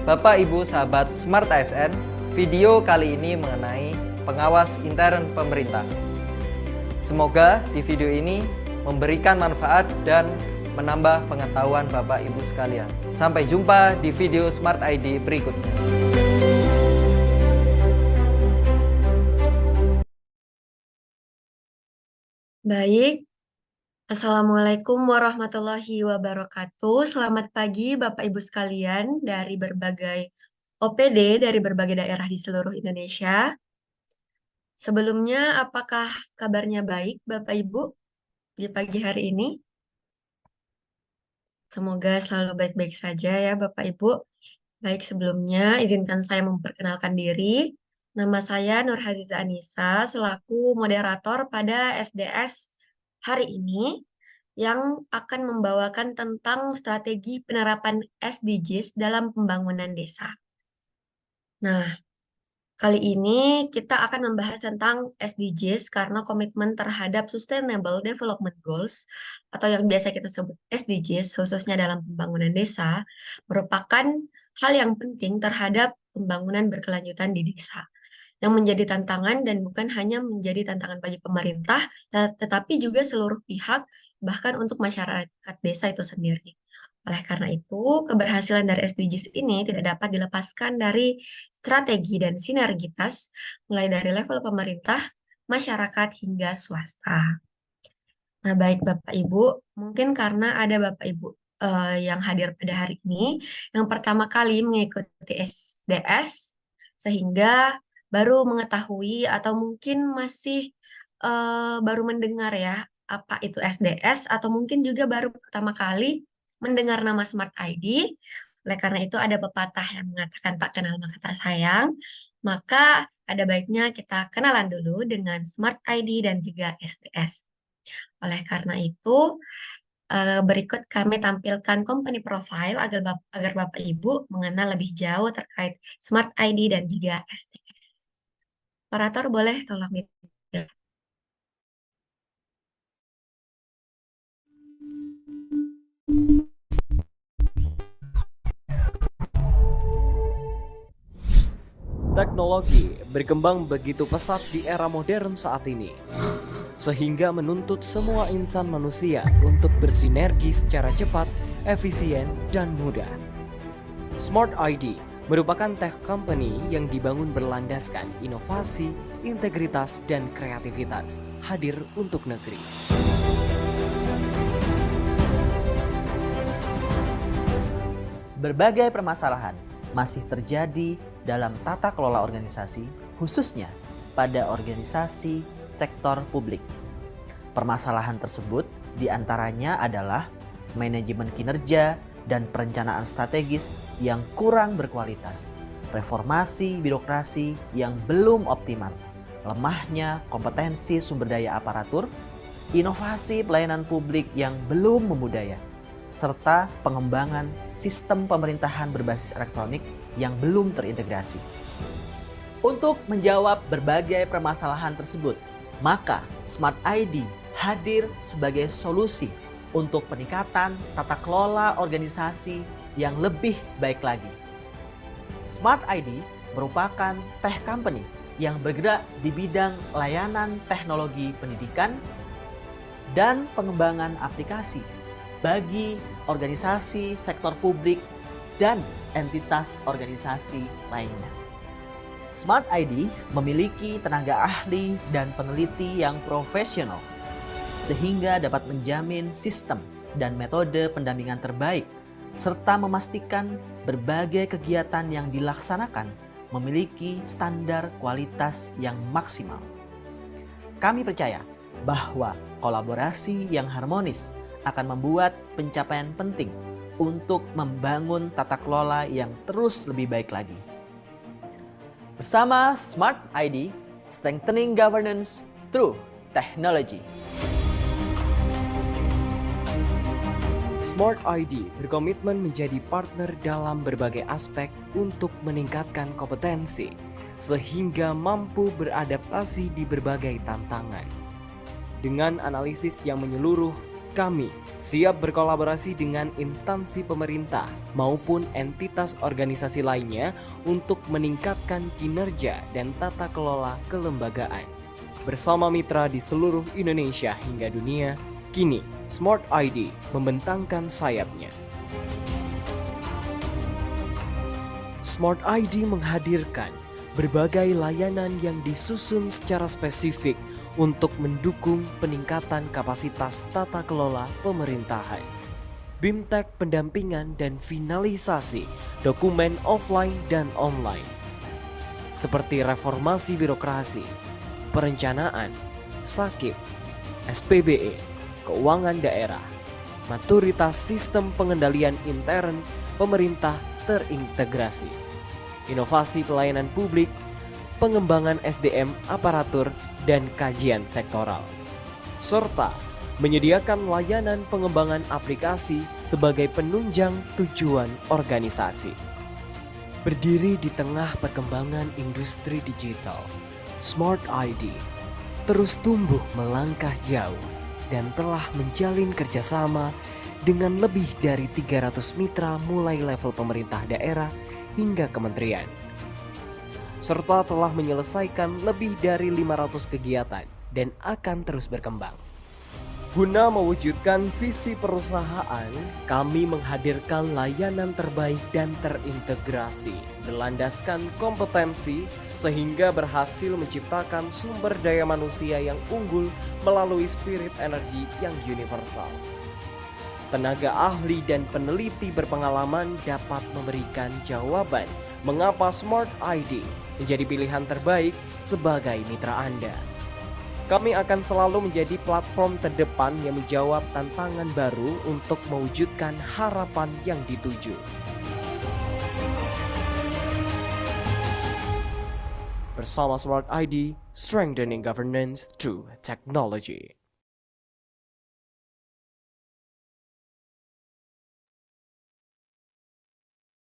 Bapak Ibu sahabat Smart ASN, video kali ini mengenai pengawas intern pemerintah. Semoga di video ini memberikan manfaat dan menambah pengetahuan Bapak Ibu sekalian. Sampai jumpa di video Smart ID berikutnya. Baik, Assalamualaikum warahmatullahi wabarakatuh. Selamat pagi Bapak Ibu sekalian dari berbagai OPD dari berbagai daerah di seluruh Indonesia. Sebelumnya, apakah kabarnya baik Bapak Ibu di pagi hari ini? Semoga selalu baik-baik saja ya Bapak Ibu. Baik, sebelumnya izinkan saya memperkenalkan diri. Nama saya Nur Haziza Anissa selaku moderator pada SDS hari ini yang akan membawakan tentang strategi penerapan SDGs dalam pembangunan desa. Nah, kali ini kita akan membahas tentang SDGs karena komitmen terhadap Sustainable Development Goals atau yang biasa kita sebut SDGs khususnya dalam pembangunan desa merupakan hal yang penting terhadap pembangunan berkelanjutan di desa yang menjadi tantangan dan bukan hanya menjadi tantangan bagi pemerintah, tetapi juga seluruh pihak, bahkan untuk masyarakat desa itu sendiri. Oleh karena itu, keberhasilan dari SDGs ini tidak dapat dilepaskan dari strategi dan sinergitas, mulai dari level pemerintah, masyarakat, hingga swasta. Nah, baik Bapak Ibu, mungkin karena ada Bapak Ibu yang hadir pada hari ini, yang pertama kali mengikuti SDS, sehingga baru mengetahui atau mungkin masih baru mendengar ya, apa itu SDS, atau mungkin juga baru pertama kali mendengar nama Smart ID. Oleh karena itu ada pepatah yang mengatakan tak kenal maka tak sayang, maka ada baiknya kita kenalan dulu dengan Smart ID dan juga SDS. Oleh karena itu, berikut kami tampilkan company profile agar Bapak Ibu mengenal lebih jauh terkait Smart ID dan juga STS. Operator boleh tolong itu. Teknologi berkembang begitu pesat di era modern saat ini, sehingga menuntut semua insan manusia untuk bersinergi secara cepat, efisien, dan mudah. Smart ID merupakan tech company yang dibangun berlandaskan inovasi, integritas, dan kreativitas, hadir untuk negeri. Berbagai permasalahan masih terjadi dalam tata kelola organisasi, khususnya pada organisasi sektor publik. Permasalahan tersebut diantaranya adalah manajemen kinerja dan perencanaan strategis yang kurang berkualitas, reformasi birokrasi yang belum optimal, lemahnya kompetensi sumber daya aparatur, inovasi pelayanan publik yang belum membudaya, serta pengembangan sistem pemerintahan berbasis elektronik yang belum terintegrasi. Untuk menjawab berbagai permasalahan tersebut, maka Smart ID hadir sebagai solusi untuk peningkatan tata kelola organisasi yang lebih baik lagi. Smart ID merupakan tech company yang bergerak di bidang layanan teknologi pendidikan dan pengembangan aplikasi bagi organisasi sektor publik dan entitas organisasi lainnya. Smart ID memiliki tenaga ahli dan peneliti yang profesional, sehingga dapat menjamin sistem dan metode pendampingan terbaik, serta memastikan berbagai kegiatan yang dilaksanakan memiliki standar kualitas yang maksimal. Kami percaya bahwa kolaborasi yang harmonis akan membuat pencapaian penting untuk membangun tata kelola yang terus lebih baik lagi. Bersama Smart ID, strengthening governance through technology. Smart ID berkomitmen menjadi partner dalam berbagai aspek untuk meningkatkan kompetensi, sehingga mampu beradaptasi di berbagai tantangan. Dengan analisis yang menyeluruh, Kami siap berkolaborasi dengan instansi pemerintah maupun entitas organisasi lainnya untuk meningkatkan kinerja dan tata kelola kelembagaan. Bersama mitra di seluruh Indonesia hingga dunia, kini Smart ID membentangkan sayapnya. Smart ID menghadirkan berbagai layanan yang disusun secara spesifik untuk mendukung peningkatan kapasitas tata kelola pemerintahan. BIMTEK pendampingan dan finalisasi dokumen offline dan online. Seperti reformasi birokrasi, perencanaan, SAKIP, SPBE, keuangan daerah, maturitas sistem pengendalian intern pemerintah terintegrasi, inovasi pelayanan publik, pengembangan SDM aparatur dan kajian sektoral, serta menyediakan layanan pengembangan aplikasi sebagai penunjang tujuan organisasi. Berdiri di tengah perkembangan industri digital, Smart ID terus tumbuh melangkah jauh dan telah menjalin kerjasama dengan lebih dari 300 mitra mulai level pemerintah daerah hingga kementerian, serta telah menyelesaikan lebih dari 500 kegiatan dan akan terus berkembang. Guna mewujudkan visi perusahaan, kami menghadirkan layanan terbaik dan terintegrasi, berlandaskan kompetensi sehingga berhasil menciptakan sumber daya manusia yang unggul melalui spirit energi yang universal. Tenaga ahli dan peneliti berpengalaman dapat memberikan jawaban mengapa Smart ID menjadi pilihan terbaik sebagai mitra Anda. Kami akan selalu menjadi platform terdepan yang menjawab tantangan baru untuk mewujudkan harapan yang dituju. Bersama Smart ID, strengthening governance through technology.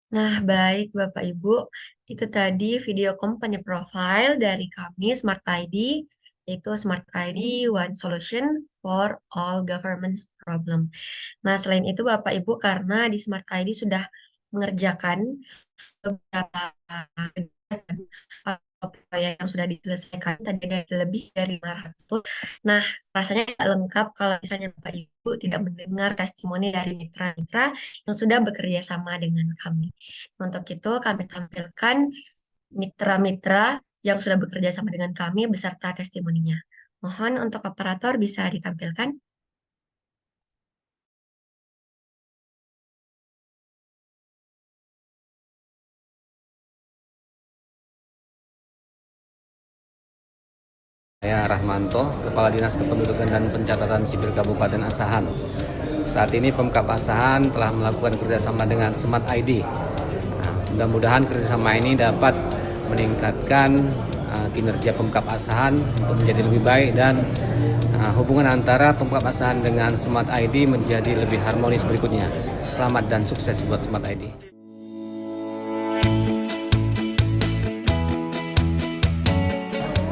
Nah, baik Bapak Ibu, itu tadi video company profile dari kami Smart ID, yaitu Smart ID One Solution for All Government Problem. Nah, selain itu Bapak Ibu, karena di Smart ID sudah mengerjakan beberapa kegiatan proyek yang sudah diselesaikan, tadi ada lebih dari 500. Nah, rasanya nggak lengkap kalau misalnya Bapak Ibu tidak mendengar testimoni dari mitra-mitra yang sudah bekerja sama dengan kami. Untuk itu kami tampilkan mitra-mitra yang sudah bekerja sama dengan kami beserta testimoninya. Mohon untuk operator bisa ditampilkan. Saya Rahmanto, Kepala Dinas Kependudukan dan Pencatatan Sipil Kabupaten Asahan. Saat ini Pemkab Asahan telah melakukan kerjasama dengan Smart ID. Nah, mudah-mudahan kerjasama ini dapat meningkatkan kinerja Pemkab Asahan untuk menjadi lebih baik dan hubungan antara Pemkab Asahan dengan Smart ID menjadi lebih harmonis berikutnya. Selamat dan sukses buat Smart ID.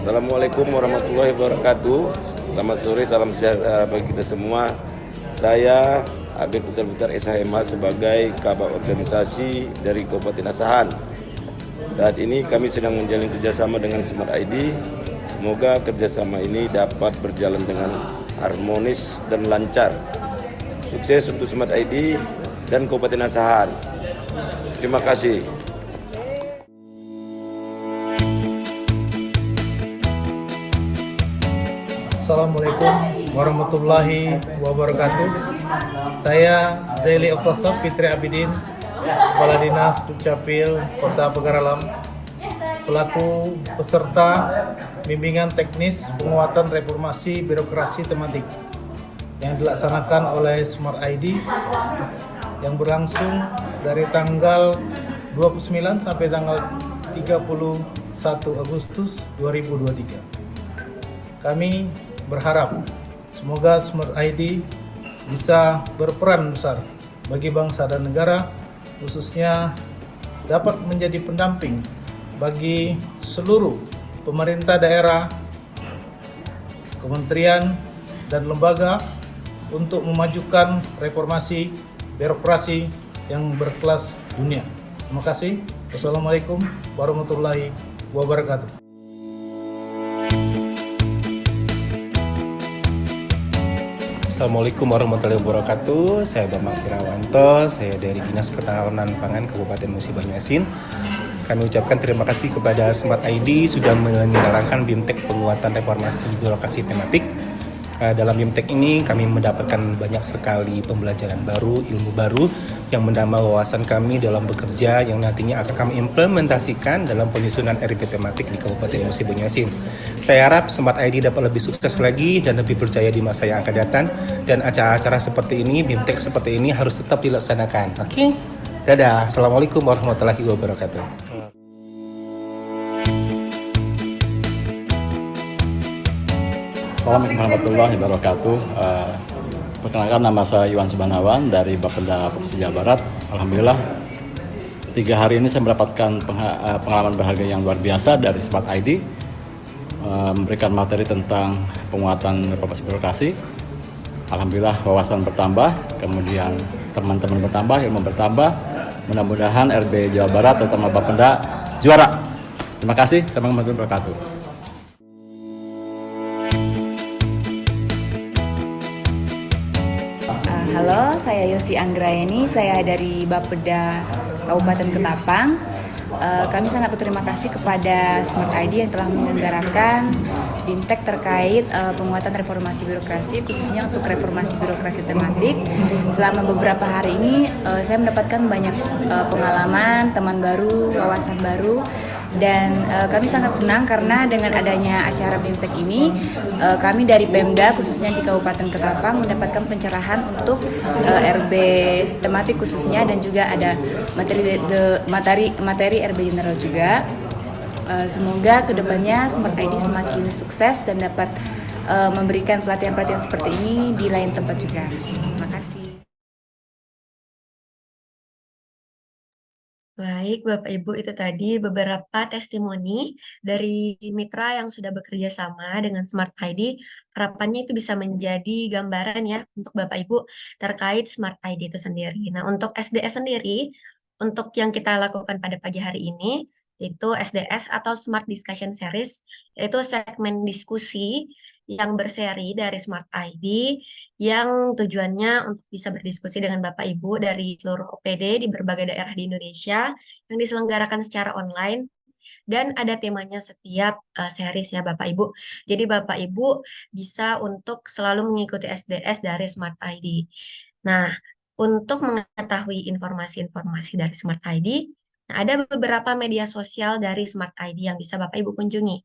Assalamualaikum warahmatullahi wabarakatuh. Selamat sore, salam sejahtera bagi kita semua. Saya Abid Putar SHMH sebagai Kabak Organisasi dari Kabupaten Asahan. Saat ini kami sedang menjalin kerjasama dengan Smart ID. Semoga kerjasama ini dapat berjalan dengan harmonis dan lancar. Sukses untuk Smart ID dan Kabupaten Asahan. Terima kasih. Assalamualaikum warahmatullahi wabarakatuh. Saya Zaili Oktasab Fitri Abidin, Kepala Dinas Dukcapil Kota Pagaralam, selaku peserta bimbingan teknis penguatan reformasi birokrasi tematik yang dilaksanakan oleh Smart ID yang berlangsung dari tanggal 29 sampai tanggal 31 Agustus 2023. Kami berharap semoga Smart ID bisa berperan besar bagi bangsa dan negara, khususnya dapat menjadi pendamping bagi seluruh pemerintah daerah, kementerian, dan lembaga untuk memajukan reformasi birokrasi yang berkelas dunia. Terima kasih. Wassalamualaikum warahmatullahi wabarakatuh. Assalamualaikum warahmatullahi wabarakatuh. Saya Bambang Irawanto, saya dari Dinas Ketahanan Pangan Kabupaten Musi Banyuasin. Kami ucapkan terima kasih kepada Smart ID sudah menyelenggarakan BIMTEK penguatan reformasi birokrasi tematik. Dalam BIMTEK ini kami mendapatkan banyak sekali pembelajaran baru, ilmu baru yang menambah wawasan kami dalam bekerja yang nantinya akan kami implementasikan dalam penyusunan RIP tematik di Kabupaten Musi Banyuasin. Saya harap Smart ID dapat lebih sukses lagi dan lebih berjaya di masa yang akan datang, dan acara-acara seperti ini, BIMTEK seperti ini harus tetap dilaksanakan. Oke? Dadah. Assalamualaikum warahmatullahi wabarakatuh. Assalamualaikum warahmatullahi wabarakatuh. Perkenalkan, nama saya Iwan Subanawan dari Bapeda Provinsi Jawa Barat. Alhamdulillah 3 hari ini saya mendapatkan pengalaman berharga yang luar biasa dari Smart ID, memberikan materi tentang penguatan reformasi birokrasi. Alhamdulillah wawasan bertambah, kemudian teman-teman bertambah, ilmu bertambah. Mudah-mudahan RB Jawa Barat terutama Bapeda juara. Terima kasih. Assalamualaikum warahmatullahi wabarakatuh. Halo, saya Yosi Anggraeni, saya dari Bapeda Kabupaten Ketapang. Kami sangat berterima kasih kepada Smart ID yang telah menyelenggarakan BIMTEK terkait penguatan reformasi birokrasi, khususnya untuk reformasi birokrasi tematik. Selama beberapa hari ini saya mendapatkan banyak pengalaman, teman baru, wawasan baru. Dan kami sangat senang karena dengan adanya acara BIMTEK ini, kami dari Pemda khususnya di Kabupaten Ketapang mendapatkan pencerahan untuk RB tematik khususnya, dan juga ada materi RB general juga. Semoga kedepannya Smart ID semakin sukses dan dapat memberikan pelatihan-pelatihan seperti ini di lain tempat juga. Terima kasih. Baik, Bapak Ibu, itu tadi beberapa testimoni dari mitra yang sudah bekerja sama dengan Smart ID. Harapannya itu bisa menjadi gambaran ya untuk Bapak Ibu terkait Smart ID itu sendiri. Nah, untuk SDS sendiri, untuk yang kita lakukan pada pagi hari ini, itu SDS atau Smart Discussion Series, yaitu segmen diskusi yang berseri dari Smart ID yang tujuannya untuk bisa berdiskusi dengan Bapak Ibu dari seluruh OPD di berbagai daerah di Indonesia yang diselenggarakan secara online, dan ada temanya setiap series ya Bapak Ibu. Jadi Bapak Ibu bisa untuk selalu mengikuti SDS dari Smart ID. Nah, untuk mengetahui informasi-informasi dari Smart ID, nah ada beberapa media sosial dari Smart ID yang bisa Bapak Ibu kunjungi.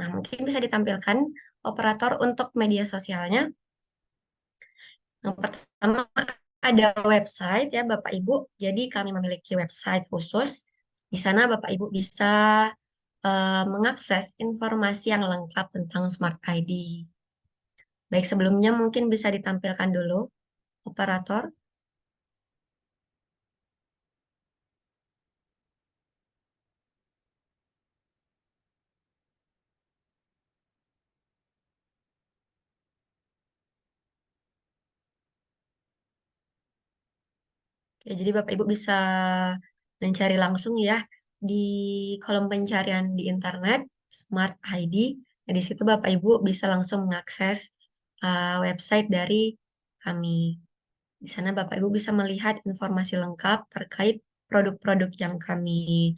Nah, mungkin bisa ditampilkan operator untuk media sosialnya. Yang pertama ada website ya Bapak Ibu. Jadi kami memiliki website khusus. Di sana Bapak Ibu bisa mengakses informasi yang lengkap tentang Smart ID. Baik, sebelumnya mungkin bisa ditampilkan dulu operator. Oke, jadi Bapak Ibu bisa mencari langsung ya di kolom pencarian di internet Smart ID. Nah, di situ Bapak Ibu bisa langsung mengakses website dari kami. Di sana Bapak Ibu bisa melihat informasi lengkap terkait produk-produk yang kami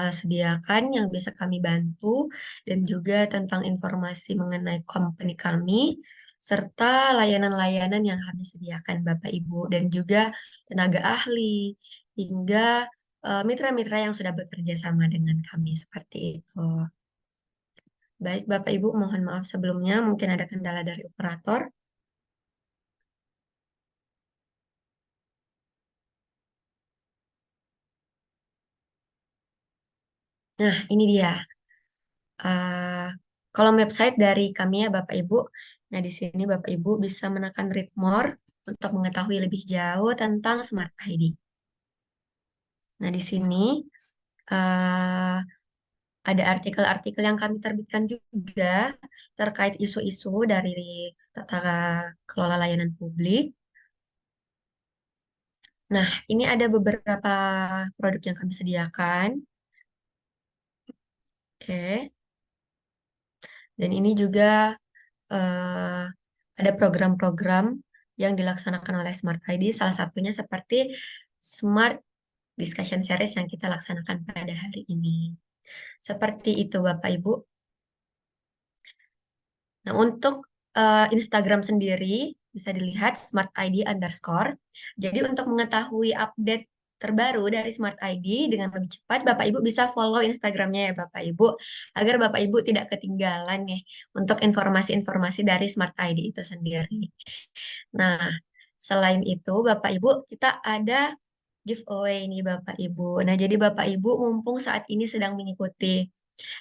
sediakan, yang bisa kami bantu, dan juga tentang informasi mengenai company kami, serta layanan-layanan yang kami sediakan Bapak Ibu, dan juga tenaga ahli, hingga mitra-mitra yang sudah bekerja sama dengan kami seperti itu. Baik Bapak Ibu, mohon maaf sebelumnya mungkin ada kendala dari operator. Nah, ini dia kolom website dari kami ya Bapak Ibu. Nah, di sini Bapak Ibu bisa menekan read more untuk mengetahui lebih jauh tentang Smart ID. Nah, di sini Ada artikel-artikel yang kami terbitkan juga terkait isu-isu dari tata kelola layanan publik. Nah, ini ada beberapa produk yang kami sediakan. Oke. Dan ini juga eh, ada program-program yang dilaksanakan oleh Smart ID, salah satunya seperti Smart Discussion Series yang kita laksanakan pada hari ini. Seperti itu, Bapak Ibu. Nah, untuk Instagram sendiri bisa dilihat Smart ID underscore. Jadi untuk mengetahui update terbaru dari Smart ID dengan lebih cepat, Bapak Ibu bisa follow Instagramnya ya Bapak Ibu, agar Bapak Ibu tidak ketinggalan nih untuk informasi-informasi dari Smart ID itu sendiri. Nah, selain itu Bapak Ibu, kita ada giveaway nih Bapak Ibu. Nah, jadi Bapak Ibu mumpung saat ini sedang mengikuti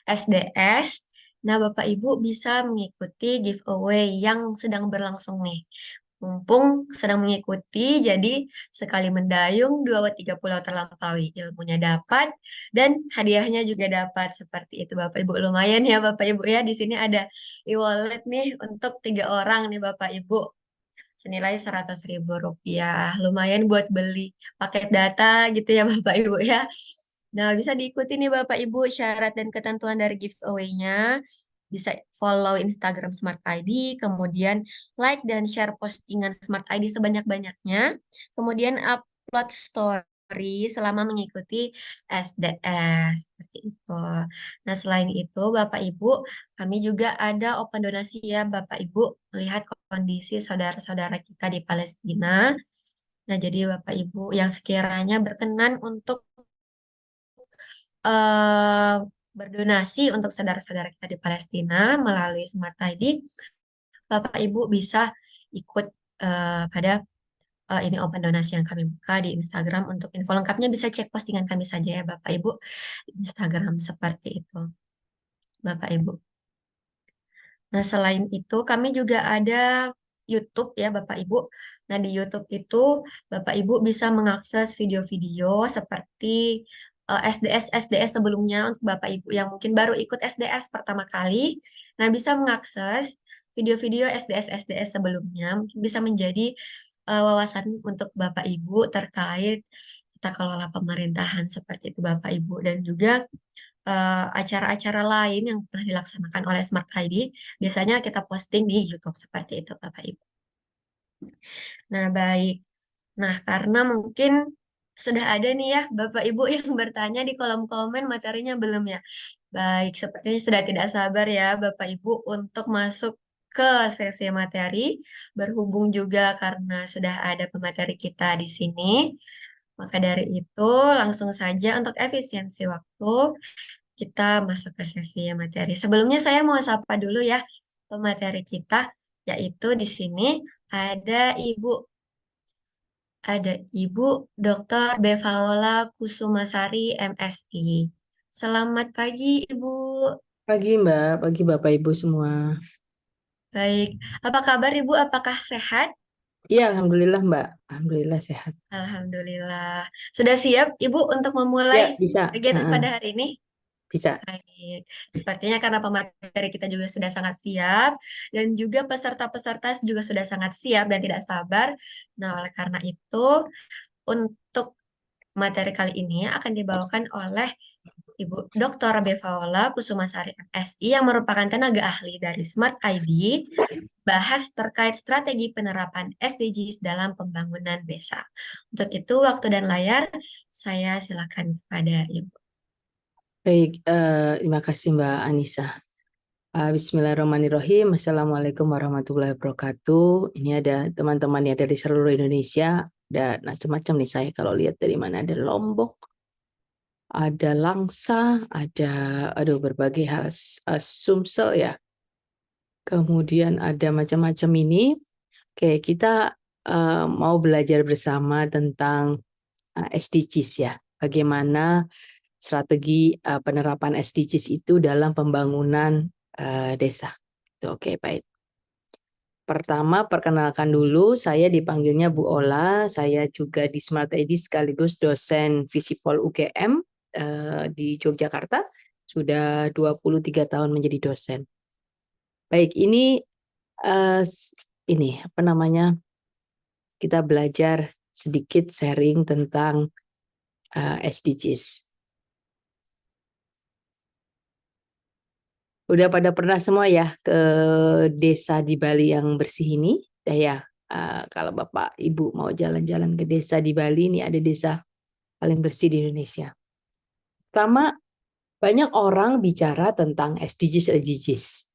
SDS, nah Bapak Ibu bisa mengikuti giveaway yang sedang berlangsung nih. Mumpung sedang mengikuti, jadi sekali mendayung, dua tiga pulau terlampaui. Ilmunya dapat, dan hadiahnya juga dapat. Seperti itu Bapak Ibu. Lumayan ya Bapak Ibu ya. Di sini ada e-wallet nih untuk 3 orang nih Bapak Ibu. Senilai Rp100.000. Lumayan buat beli paket data gitu ya Bapak Ibu ya. Nah, bisa diikuti nih Bapak Ibu syarat dan ketentuan dari giveaway-nya. Bisa follow Instagram Smart ID, kemudian like dan share postingan Smart ID sebanyak-banyaknya, kemudian upload story selama mengikuti SDS, seperti itu. Nah, selain itu, Bapak Ibu, kami juga ada open donasi ya, Bapak Ibu, melihat kondisi saudara-saudara kita di Palestina. Nah, jadi Bapak Ibu yang sekiranya berkenan untuk eh, berdonasi untuk saudara-saudara kita di Palestina melalui Smart ID, Bapak Ibu bisa ikut pada ini open donasi yang kami buka di Instagram. Untuk info lengkapnya bisa cek postingan kami saja ya Bapak Ibu di Instagram, seperti itu Bapak Ibu. Nah, selain itu kami juga ada YouTube ya Bapak Ibu. Nah, di YouTube itu Bapak Ibu bisa mengakses video-video seperti SDS sebelumnya untuk Bapak Ibu yang mungkin baru ikut SDS pertama kali. Nah, bisa mengakses video-video SDS sebelumnya, mungkin bisa menjadi wawasan untuk Bapak Ibu terkait tata kelola pemerintahan, seperti itu Bapak Ibu. Dan juga acara-acara lain yang pernah dilaksanakan oleh Smart ID, biasanya kita posting di YouTube, seperti itu Bapak Ibu. Nah, baik. Nah, karena mungkin sudah ada nih ya Bapak Ibu yang bertanya di kolom komen materinya belum ya. Baik, sepertinya sudah tidak sabar ya Bapak Ibu untuk masuk ke sesi materi. Berhubung juga karena sudah ada pemateri kita di sini. Maka dari itu langsung saja untuk efisiensi waktu kita masuk ke sesi materi. Sebelumnya saya mau sapa dulu ya pemateri kita, yaitu di sini ada Ibu Dr. Bevaola Kusumasari, MSI. Selamat pagi, Ibu. Pagi Mbak, pagi Bapak Ibu semua. Baik, apa kabar Ibu? Apakah sehat? Iya, Alhamdulillah Mbak. Alhamdulillah sehat. Alhamdulillah. Sudah siap Ibu untuk Ya, memulai bisa. kegiatan pada hari ini? Bisa. Baik, sepertinya karena pemateri kita juga sudah sangat siap dan juga peserta-peserta juga sudah sangat siap dan tidak sabar. Nah, oleh karena itu, untuk materi kali ini akan dibawakan oleh Ibu Dr. Bevaola Kusumasari, MSI, yang merupakan tenaga ahli dari Smart ID, bahas terkait strategi penerapan SDGs dalam pembangunan desa. Untuk itu, waktu dan layar saya silakan kepada Ibu. Baik, terima kasih Mbak Anissa. Bismillahirrahmanirrahim. Assalamualaikum warahmatullahi wabarakatuh. Ini ada teman-teman ya dari seluruh Indonesia. Ada macam-macam nih saya kalau lihat dari mana. Ada Lombok, ada Langsa, ada berbagai hal, Sumsel ya. Kemudian ada macam-macam ini. Oke, kita mau belajar bersama tentang SDGs ya. Bagaimana strategi penerapan SDGs itu dalam pembangunan desa. Oke, baik. Pertama, perkenalkan dulu, saya dipanggilnya Bu Ola. Saya juga di Smart ID sekaligus dosen Visipol UGM di Yogyakarta. sudah 23 tahun menjadi dosen. Baik, ini apa namanya? Kita belajar sedikit sharing tentang SDGs. Udah pada pernah semua ya ke desa di Bali yang bersih ini? Ya, kalau Bapak Ibu mau jalan-jalan ke desa di Bali, ini ada desa paling bersih di Indonesia. Pertama, banyak orang bicara tentang SDGs.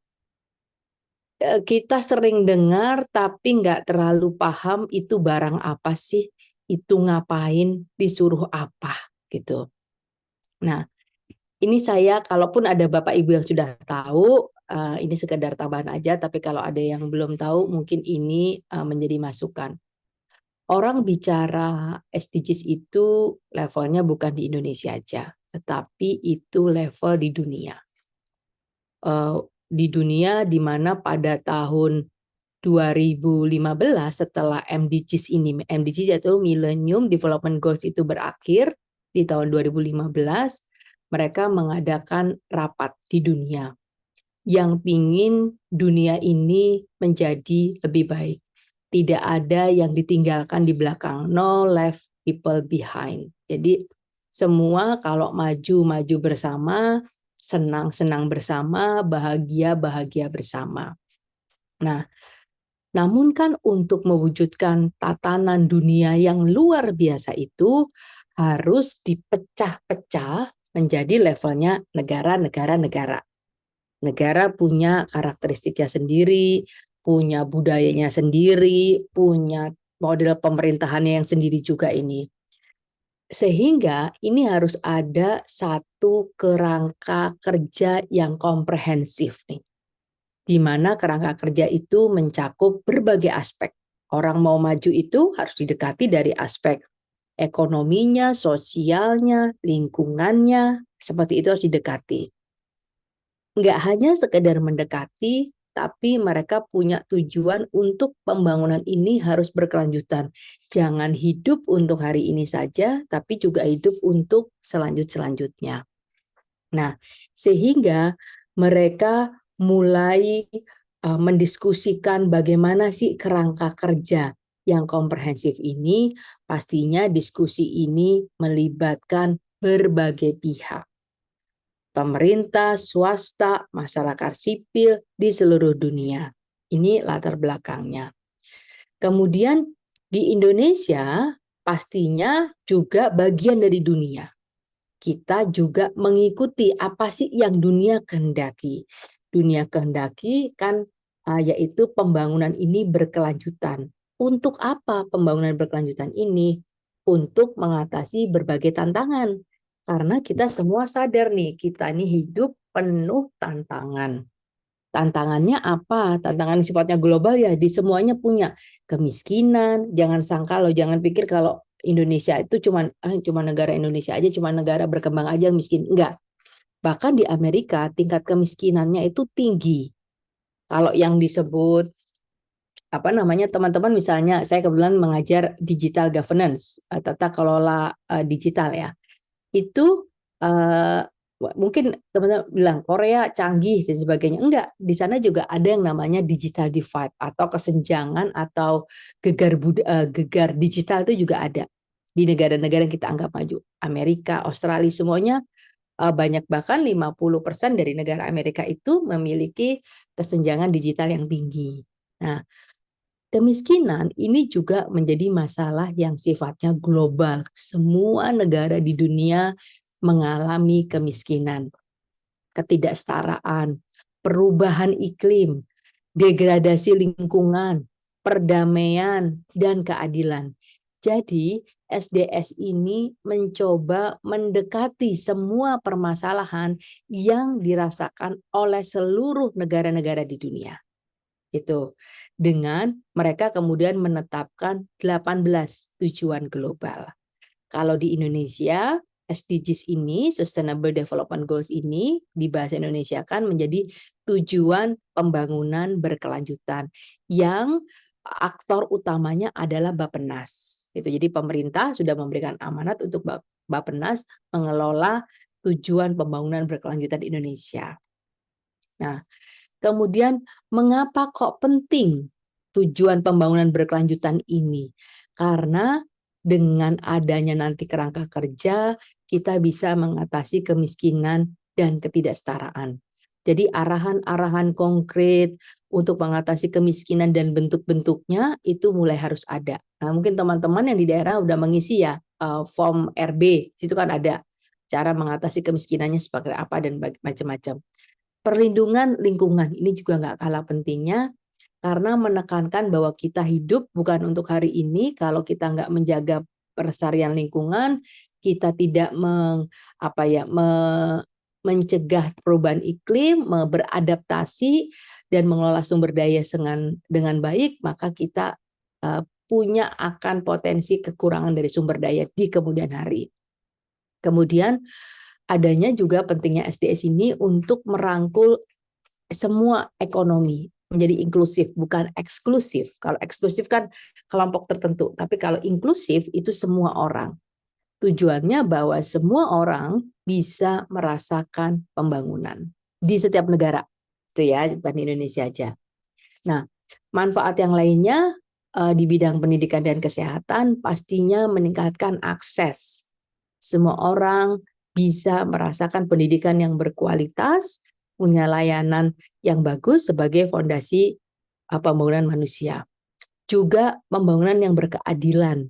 Kita sering dengar tapi nggak terlalu paham itu barang apa sih, itu ngapain, disuruh apa gitu. Nah, ini saya, kalaupun ada Bapak Ibu yang sudah tahu, ini sekedar tambahan aja, tapi kalau ada yang belum tahu, mungkin ini menjadi masukan. Orang bicara SDGs itu levelnya bukan di Indonesia aja, tetapi itu level di dunia. Di dunia di mana pada tahun 2015 setelah MDGs yaitu Millennium Development Goals itu berakhir di tahun 2015, mereka mengadakan rapat di dunia yang pingin dunia ini menjadi lebih baik. Tidak ada yang ditinggalkan di belakang, no left people behind. Jadi semua kalau maju bersama, senang bersama, bahagia bersama. Nah, namun kan untuk mewujudkan tatanan dunia yang luar biasa itu harus dipecah-pecah menjadi levelnya negara. Negara punya karakteristiknya sendiri, punya budayanya sendiri, punya model pemerintahannya yang sendiri juga ini. Sehingga ini harus ada satu kerangka kerja yang komprehensif nih. Di mana kerangka kerja itu mencakup berbagai aspek. Orang mau maju itu harus didekati dari aspek ekonominya, sosialnya, lingkungannya, seperti itu harus didekati. Nggak hanya sekedar mendekati, tapi mereka punya tujuan untuk pembangunan ini harus berkelanjutan. Jangan hidup untuk hari ini saja, tapi juga hidup untuk selanjutnya. Nah, sehingga mereka mulai mendiskusikan bagaimana sih kerangka kerja yang komprehensif ini. Pastinya diskusi ini melibatkan berbagai pihak. Pemerintah, swasta, masyarakat sipil di seluruh dunia. Ini latar belakangnya. Kemudian di Indonesia pastinya juga bagian dari dunia. Kita juga mengikuti apa sih yang dunia kehendaki. Dunia kehendaki kan yaitu pembangunan ini berkelanjutan. Untuk apa pembangunan berkelanjutan ini? Untuk mengatasi berbagai tantangan. Karena kita semua sadar nih, kita ini hidup penuh tantangan. Tantangannya apa? Tantangan sifatnya global ya, di semuanya punya. Kemiskinan, jangan pikir kalau Indonesia itu cuma negara Indonesia aja, cuma negara berkembang aja miskin. Enggak. Bahkan di Amerika tingkat kemiskinannya itu tinggi. Kalau yang disebut teman-teman misalnya saya kebetulan mengajar digital governance, tata kelola digital ya. Itu mungkin teman-teman bilang Korea canggih dan sebagainya. Enggak, di sana juga ada yang namanya digital divide atau kesenjangan atau gegar digital itu juga ada di negara-negara yang kita anggap maju. Amerika, Australia semuanya banyak, bahkan 50% dari negara Amerika itu memiliki kesenjangan digital yang tinggi. Nah, kemiskinan ini juga menjadi masalah yang sifatnya global. Semua negara di dunia mengalami kemiskinan, ketidaksetaraan, perubahan iklim, degradasi lingkungan, perdamaian, dan keadilan. Jadi SDS ini mencoba mendekati semua permasalahan yang dirasakan oleh seluruh negara-negara di dunia. Itu dengan mereka kemudian menetapkan 18 tujuan global. Kalau di Indonesia, SDGs ini, Sustainable Development Goals ini di bahasa Indonesia kan menjadi tujuan pembangunan berkelanjutan yang aktor utamanya adalah Bappenas. Itu jadi pemerintah sudah memberikan amanat untuk Bappenas mengelola tujuan pembangunan berkelanjutan Indonesia. Nah, kemudian mengapa kok penting tujuan pembangunan berkelanjutan ini? Karena dengan adanya nanti kerangka kerja, kita bisa mengatasi kemiskinan dan ketidaksetaraan. Jadi arahan-arahan konkret untuk mengatasi kemiskinan dan bentuk-bentuknya itu mulai harus ada. Nah, mungkin teman-teman yang di daerah udah mengisi ya form RB, situ kan ada cara mengatasi kemiskinannya seperti apa dan macam-macam. Perlindungan lingkungan ini juga nggak kalah pentingnya karena menekankan bahwa kita hidup bukan untuk hari ini. Kalau kita nggak menjaga pelestarian lingkungan, kita tidak mencegah perubahan iklim, beradaptasi dan mengelola sumber daya dengan baik, maka kita punya akan potensi kekurangan dari sumber daya di kemudian hari. Kemudian adanya juga pentingnya SDS ini untuk merangkul semua ekonomi menjadi inklusif, bukan eksklusif. Kalau eksklusif kan kelompok tertentu, tapi kalau inklusif itu semua orang. Tujuannya bahwa semua orang bisa merasakan pembangunan di setiap negara, itu ya, bukan di Indonesia aja. Nah, manfaat yang lainnya di bidang pendidikan dan kesehatan pastinya meningkatkan akses. Semua orang bisa merasakan pendidikan yang berkualitas, punya layanan yang bagus sebagai fondasi pembangunan manusia. Juga pembangunan yang berkeadilan.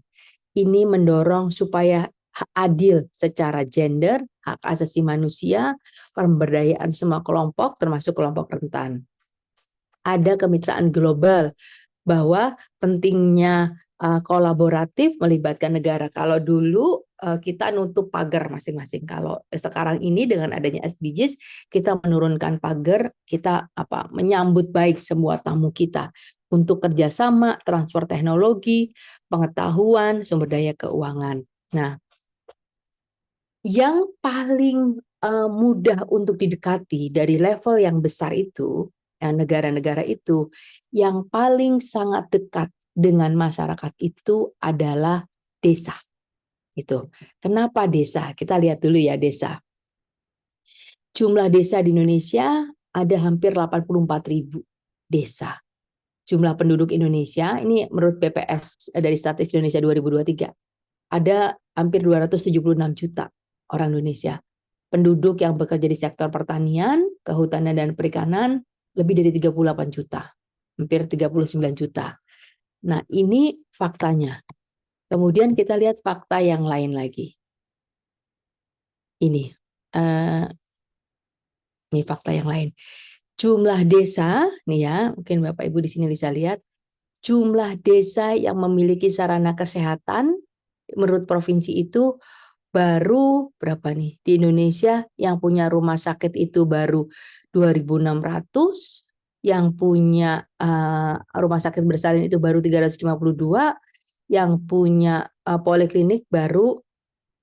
Ini mendorong supaya adil secara gender, hak asasi manusia, pemberdayaan semua kelompok termasuk kelompok rentan. Ada kemitraan global bahwa pentingnya kolaboratif melibatkan negara. Kalau dulu kita nutup pagar masing-masing. Kalau sekarang ini dengan adanya SDGs kita menurunkan pagar, kita menyambut baik semua tamu kita untuk kerjasama, transfer teknologi, pengetahuan, sumber daya keuangan. Nah, yang paling mudah untuk didekati dari level yang besar itu, negara-negara itu, yang paling sangat dekat dengan masyarakat itu adalah desa. Itu. Kenapa desa? Kita lihat dulu ya desa. Jumlah desa di Indonesia ada hampir 84.000 desa. Jumlah penduduk Indonesia, ini menurut BPS dari Statistik Indonesia 2023, ada hampir 276 juta orang Indonesia. Penduduk yang bekerja di sektor pertanian, kehutanan dan perikanan lebih dari 38 juta. Hampir 39 juta. Nah, ini faktanya. Kemudian kita lihat fakta yang lain lagi. Ini fakta yang lain. Jumlah desa, nih ya, mungkin Bapak Ibu di sini bisa lihat, jumlah desa yang memiliki sarana kesehatan menurut provinsi itu baru berapa nih? Di Indonesia yang punya rumah sakit itu baru 2.600, yang punya rumah sakit bersalin itu baru 352, yang punya poliklinik baru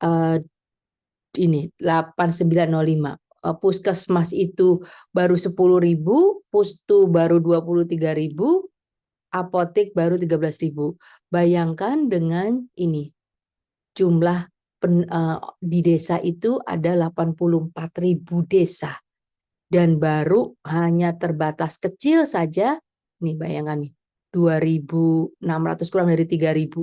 8.905. Puskesmas itu baru 10.000, pustu baru 23.000, apotek baru 13.000. Bayangkan dengan ini jumlah di desa itu ada 84.000 desa dan baru hanya terbatas kecil saja. Nih bayangkan nih 2.600 kurang dari 3.000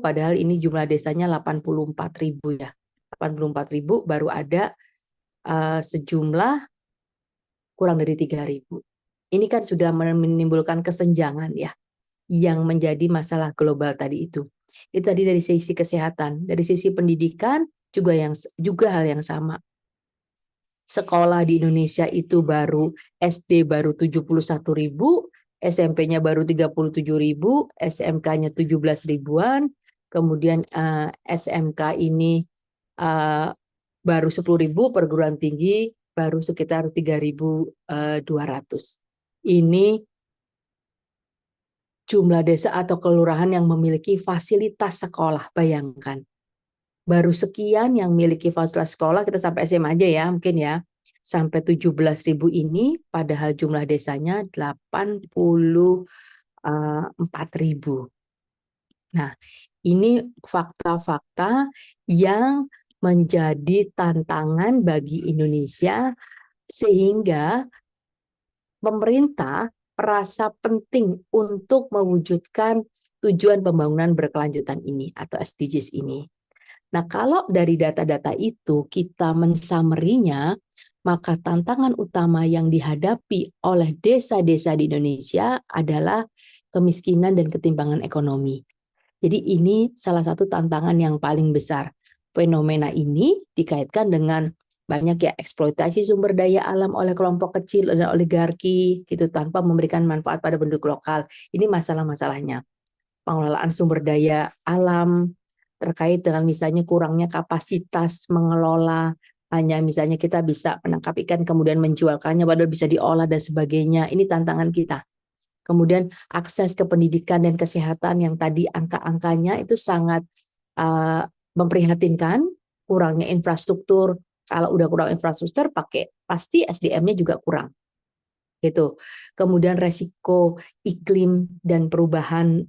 padahal ini jumlah desanya 84.000 ya. 84.000 baru ada sejumlah kurang dari 3.000. Ini kan sudah menimbulkan kesenjangan ya yang menjadi masalah global tadi itu. Itu tadi dari sisi kesehatan, dari sisi pendidikan juga hal yang sama. Sekolah di Indonesia itu baru SD baru 71.000, SMP-nya baru 37.000, SMK-nya 17.000-an, kemudian SMK ini baru 10.000, perguruan tinggi baru sekitar 3.200. Ini jumlah desa atau kelurahan yang memiliki fasilitas sekolah, bayangkan. Baru sekian yang memiliki fasilitas sekolah, kita sampai SMA aja ya, mungkin ya. Sampai 17.000 ini, padahal jumlah desanya 84.000. Nah, ini fakta-fakta yang menjadi tantangan bagi Indonesia sehingga pemerintah merasa penting untuk mewujudkan tujuan pembangunan berkelanjutan ini atau SDGs ini. Nah, kalau dari data-data itu kita mensummary-nya, maka tantangan utama yang dihadapi oleh desa-desa di Indonesia adalah kemiskinan dan ketimpangan ekonomi. Jadi ini salah satu tantangan yang paling besar. Fenomena ini dikaitkan dengan banyak ya eksploitasi sumber daya alam oleh kelompok kecil dan oligarki gitu tanpa memberikan manfaat pada penduduk lokal. Ini masalah-masalahnya. Pengelolaan sumber daya alam terkait dengan misalnya kurangnya kapasitas mengelola, hanya misalnya kita bisa menangkap ikan kemudian menjualkannya padahal bisa diolah dan sebagainya. Ini tantangan kita. Kemudian akses ke pendidikan dan kesehatan yang tadi angka-angkanya itu sangat memprihatinkan, kurangnya infrastruktur. Kalau udah kurang infrastruktur, pasti SDM-nya juga kurang. Gitu. Kemudian resiko iklim dan perubahan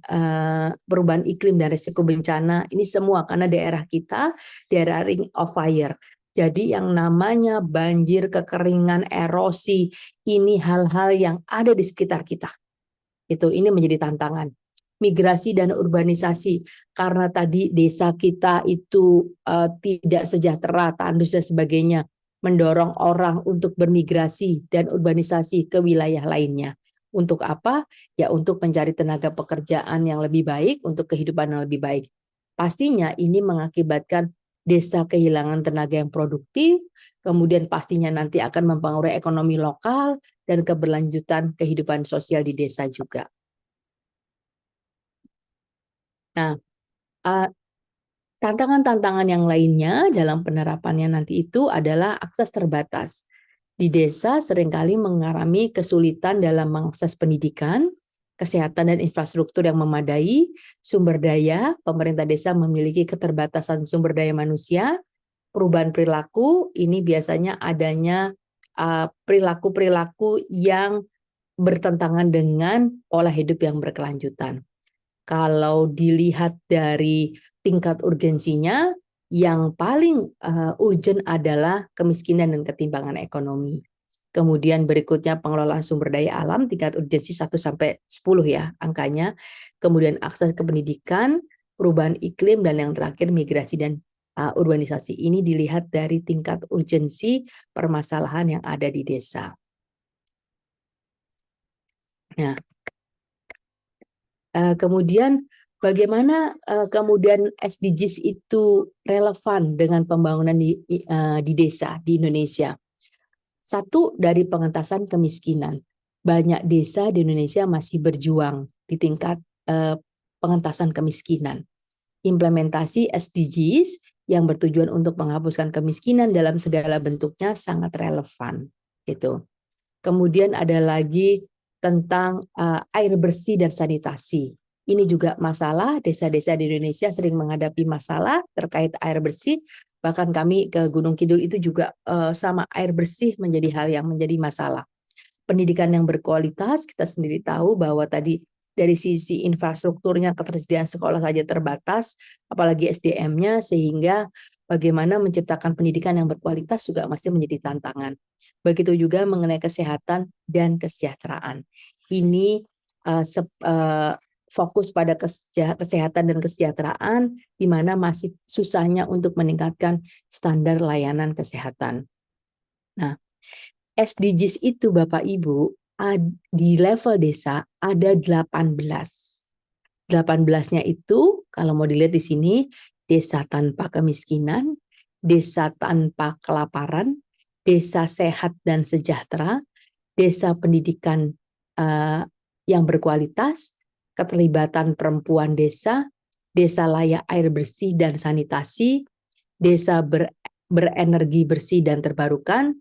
iklim dan resiko bencana ini semua karena daerah kita daerah ring of fire. Jadi yang namanya banjir, kekeringan, erosi ini hal-hal yang ada di sekitar kita. Ini menjadi tantangan. Migrasi dan urbanisasi karena tadi desa kita itu tidak sejahtera, tandus dan sebagainya, mendorong orang untuk bermigrasi dan urbanisasi ke wilayah lainnya. Untuk apa? Ya untuk mencari tenaga pekerjaan yang lebih baik, untuk kehidupan yang lebih baik. Pastinya ini mengakibatkan desa kehilangan tenaga yang produktif, kemudian pastinya nanti akan mempengaruhi ekonomi lokal dan keberlanjutan kehidupan sosial di desa juga. Nah, tantangan-tantangan yang lainnya dalam penerapannya nanti itu adalah akses terbatas. Di desa seringkali mengalami kesulitan dalam mengakses pendidikan, kesehatan dan infrastruktur yang memadai, sumber daya, pemerintah desa memiliki keterbatasan sumber daya manusia, perubahan perilaku, ini biasanya adanya perilaku-perilaku yang bertentangan dengan pola hidup yang berkelanjutan. Kalau dilihat dari tingkat urgensinya, yang paling urgent adalah kemiskinan dan ketimpangan ekonomi. Kemudian berikutnya pengelolaan sumber daya alam, tingkat urgensi 1-10 ya angkanya. Kemudian akses ke pendidikan, perubahan iklim, dan yang terakhir migrasi dan urbanisasi. Ini dilihat dari tingkat urgensi permasalahan yang ada di desa. Nah, kemudian bagaimana kemudian SDGs itu relevan dengan pembangunan di desa di Indonesia? Satu, dari pengentasan kemiskinan. Banyak desa di Indonesia masih berjuang di tingkat pengentasan kemiskinan. Implementasi SDGs yang bertujuan untuk menghapuskan kemiskinan dalam segala bentuknya sangat relevan. Kemudian ada lagi tentang air bersih dan sanitasi. Ini juga masalah, desa-desa di Indonesia sering menghadapi masalah terkait air bersih. Bahkan kami ke Gunung Kidul itu juga sama air bersih menjadi hal yang menjadi masalah. Pendidikan yang berkualitas, kita sendiri tahu bahwa tadi dari sisi infrastrukturnya ketersediaan sekolah saja terbatas, apalagi SDM-nya, sehingga bagaimana menciptakan pendidikan yang berkualitas juga masih menjadi tantangan. Begitu juga mengenai kesehatan dan kesejahteraan. Ini fokus pada kesehatan dan kesejahteraan, di mana masih susahnya untuk meningkatkan standar layanan kesehatan. Nah, SDGs itu Bapak Ibu, di level desa ada 18. 18-nya itu, kalau mau dilihat di sini, desa tanpa kemiskinan, desa tanpa kelaparan, desa sehat dan sejahtera, desa pendidikan yang berkualitas, keterlibatan perempuan desa, desa layak air bersih dan sanitasi, desa berenergi bersih dan terbarukan,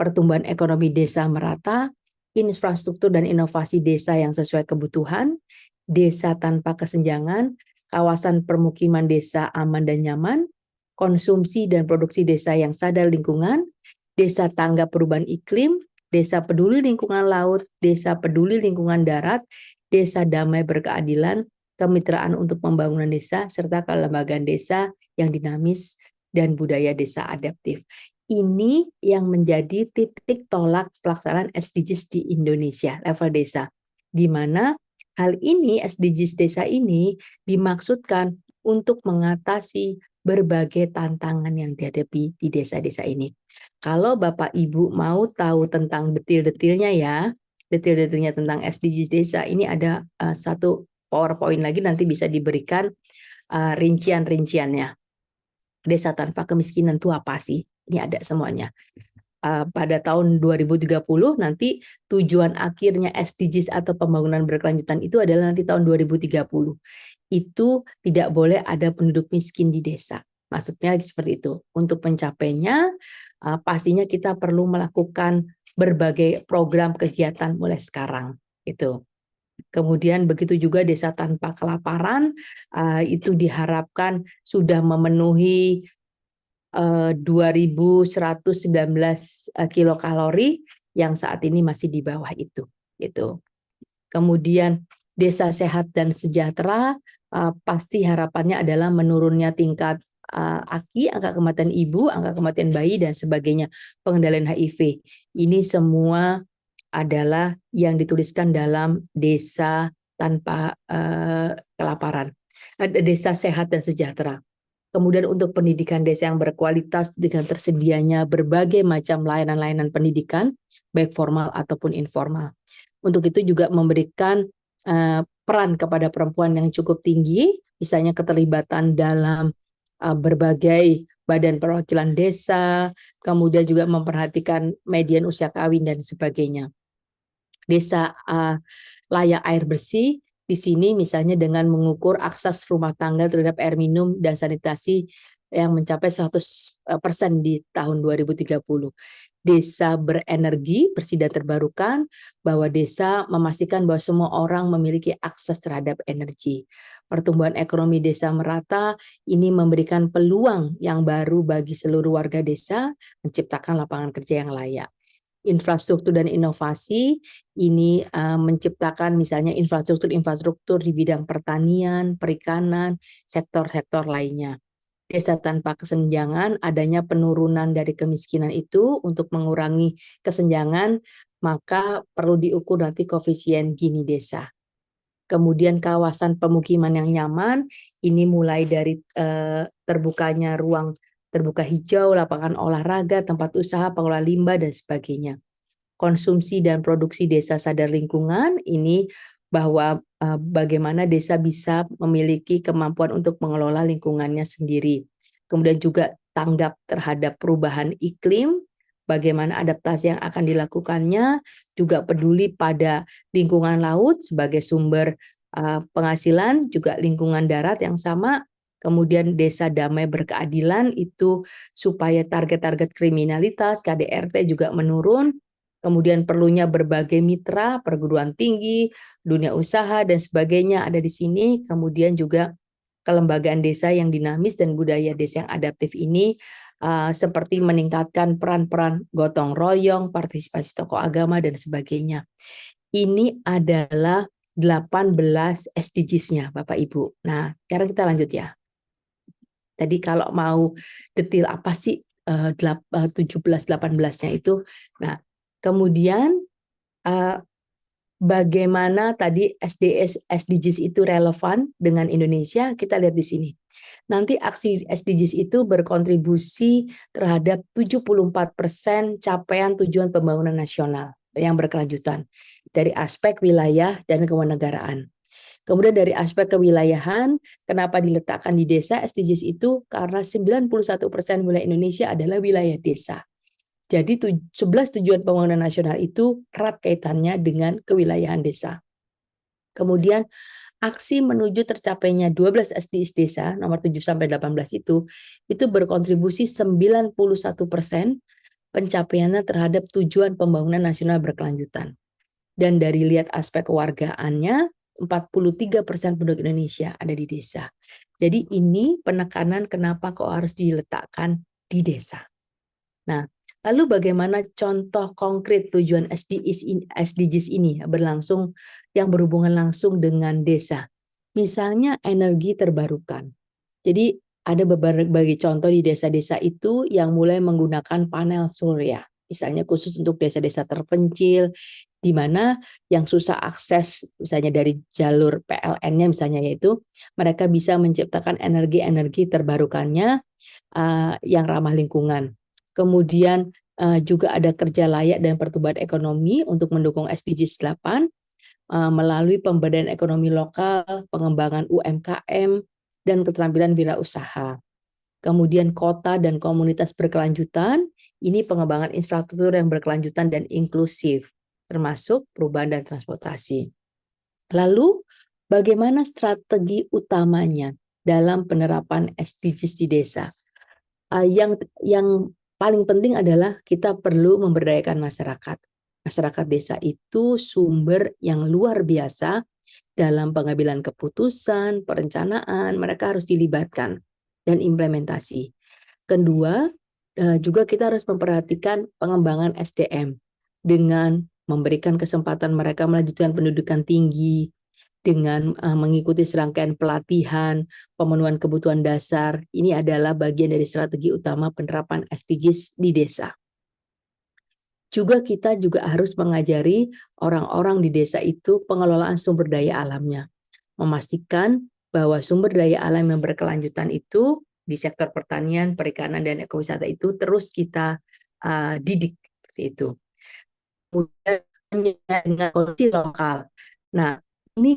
pertumbuhan ekonomi desa merata, infrastruktur dan inovasi desa yang sesuai kebutuhan, desa tanpa kesenjangan, kawasan permukiman desa aman dan nyaman, konsumsi dan produksi desa yang sadar lingkungan, desa tanggap perubahan iklim, desa peduli lingkungan laut, desa peduli lingkungan darat, desa damai berkeadilan, kemitraan untuk pembangunan desa, serta kelembagaan desa yang dinamis dan budaya desa adaptif. Ini yang menjadi titik tolak pelaksanaan SDGs di Indonesia, level desa. Di mana hal ini, SDGs desa ini dimaksudkan untuk mengatasi berbagai tantangan yang dihadapi di desa-desa ini. Kalau Bapak Ibu mau tahu tentang detil-detilnya ya, detil-detilnya tentang SDGs desa, ini ada satu PowerPoint lagi nanti bisa diberikan rincian-rinciannya. Desa tanpa kemiskinan itu apa sih? Ini ada semuanya. Pada tahun 2030 nanti tujuan akhirnya SDGs atau pembangunan berkelanjutan itu adalah nanti tahun 2030. Itu tidak boleh ada penduduk miskin di desa. Maksudnya seperti itu. Untuk mencapainya pastinya kita perlu melakukan berbagai program kegiatan mulai sekarang. Itu. Kemudian begitu juga desa tanpa kelaparan, itu diharapkan sudah memenuhi 2.119 kilokalori yang saat ini masih di bawah itu. Gitu. Kemudian desa sehat dan sejahtera, pasti harapannya adalah menurunnya tingkat AKI, angka kematian ibu, angka kematian bayi, dan sebagainya, pengendalian HIV. Ini semua adalah yang dituliskan dalam desa tanpa kelaparan, desa sehat dan sejahtera. Kemudian untuk pendidikan desa yang berkualitas dengan tersedianya berbagai macam layanan-layanan pendidikan, baik formal ataupun informal. Untuk itu juga memberikan peran kepada perempuan yang cukup tinggi, misalnya keterlibatan dalam berbagai badan perwakilan desa, kemudian juga memperhatikan median usia kawin dan sebagainya. Desa layak air bersih, di sini misalnya dengan mengukur akses rumah tangga terhadap air minum dan sanitasi yang mencapai 100% di tahun 2030. Desa berenergi, bersih dan terbarukan, bahwa desa memastikan bahwa semua orang memiliki akses terhadap energi. Pertumbuhan ekonomi desa merata, ini memberikan peluang yang baru bagi seluruh warga desa, menciptakan lapangan kerja yang layak. Infrastruktur dan inovasi ini menciptakan misalnya infrastruktur di bidang pertanian, perikanan, sektor-sektor lainnya. Desa tanpa kesenjangan, adanya penurunan dari kemiskinan itu untuk mengurangi kesenjangan, maka perlu diukur nanti koefisien Gini desa. Kemudian kawasan pemukiman yang nyaman, ini mulai dari terbukanya ruang terbuka hijau, lapangan olahraga, tempat usaha, pengelola limbah, dan sebagainya. Konsumsi dan produksi desa sadar lingkungan, ini bahwa bagaimana desa bisa memiliki kemampuan untuk mengelola lingkungannya sendiri. Kemudian juga tanggap terhadap perubahan iklim, bagaimana adaptasi yang akan dilakukannya, juga peduli pada lingkungan laut sebagai sumber penghasilan, juga lingkungan darat yang sama. Kemudian desa damai berkeadilan itu supaya target-target kriminalitas, KDRT juga menurun. Kemudian perlunya berbagai mitra, perguruan tinggi, dunia usaha, dan sebagainya ada di sini. Kemudian juga kelembagaan desa yang dinamis dan budaya desa yang adaptif ini seperti meningkatkan peran-peran gotong royong, partisipasi tokoh agama, dan sebagainya. Ini adalah 18 SDGs-nya Bapak Ibu. Nah, sekarang kita lanjut ya. Tadi kalau mau detail apa sih 17-18-nya itu. Nah, kemudian bagaimana tadi SDGs itu relevan dengan Indonesia, kita lihat di sini. Nanti aksi SDGs itu berkontribusi terhadap 74% capaian tujuan pembangunan nasional yang berkelanjutan dari aspek wilayah dan kewarganegaraan. Kemudian dari aspek kewilayahan, kenapa diletakkan di desa SDGs itu? Karena 91% wilayah Indonesia adalah wilayah desa. Jadi 11 tujuan pembangunan nasional itu erat kaitannya dengan kewilayahan desa. Kemudian aksi menuju tercapainya 12 SDGs desa nomor 7-18 itu berkontribusi 91% pencapaiannya terhadap tujuan pembangunan nasional berkelanjutan. Dan dari lihat aspek kewargaannya, 43% penduduk Indonesia ada di desa. Jadi ini penekanan kenapa kok harus diletakkan di desa. Nah, lalu bagaimana contoh konkret tujuan SDGs ini berlangsung yang berhubungan langsung dengan desa? Misalnya energi terbarukan. Jadi ada berbagai contoh di desa-desa itu yang mulai menggunakan panel surya. Misalnya khusus untuk desa-desa terpencil, di mana yang susah akses misalnya dari jalur PLN-nya misalnya, yaitu mereka bisa menciptakan energi-energi terbarukannya yang ramah lingkungan. Kemudian juga ada kerja layak dan pertumbuhan ekonomi untuk mendukung SDGs 8 melalui pemberdayaan ekonomi lokal, pengembangan UMKM, dan keterampilan wirausaha. Kemudian kota dan komunitas berkelanjutan, ini pengembangan infrastruktur yang berkelanjutan dan inklusif, termasuk perubahan dan transportasi. Lalu, bagaimana strategi utamanya dalam penerapan SDGs di desa? Yang paling penting adalah kita perlu memberdayakan masyarakat. Masyarakat desa itu sumber yang luar biasa dalam pengambilan keputusan, perencanaan, mereka harus dilibatkan dan implementasi. Kedua, juga kita harus memperhatikan pengembangan SDM dengan memberikan kesempatan mereka melanjutkan pendidikan tinggi, dengan mengikuti serangkaian pelatihan, pemenuhan kebutuhan dasar. Ini adalah bagian dari strategi utama penerapan SDGs di desa. Kita juga harus mengajari orang-orang di desa itu pengelolaan sumber daya alamnya. Memastikan bahwa sumber daya alam yang berkelanjutan itu di sektor pertanian, perikanan, dan ekowisata itu terus kita didik seperti itu. Kemudian dengan kondisi lokal. Nah, ini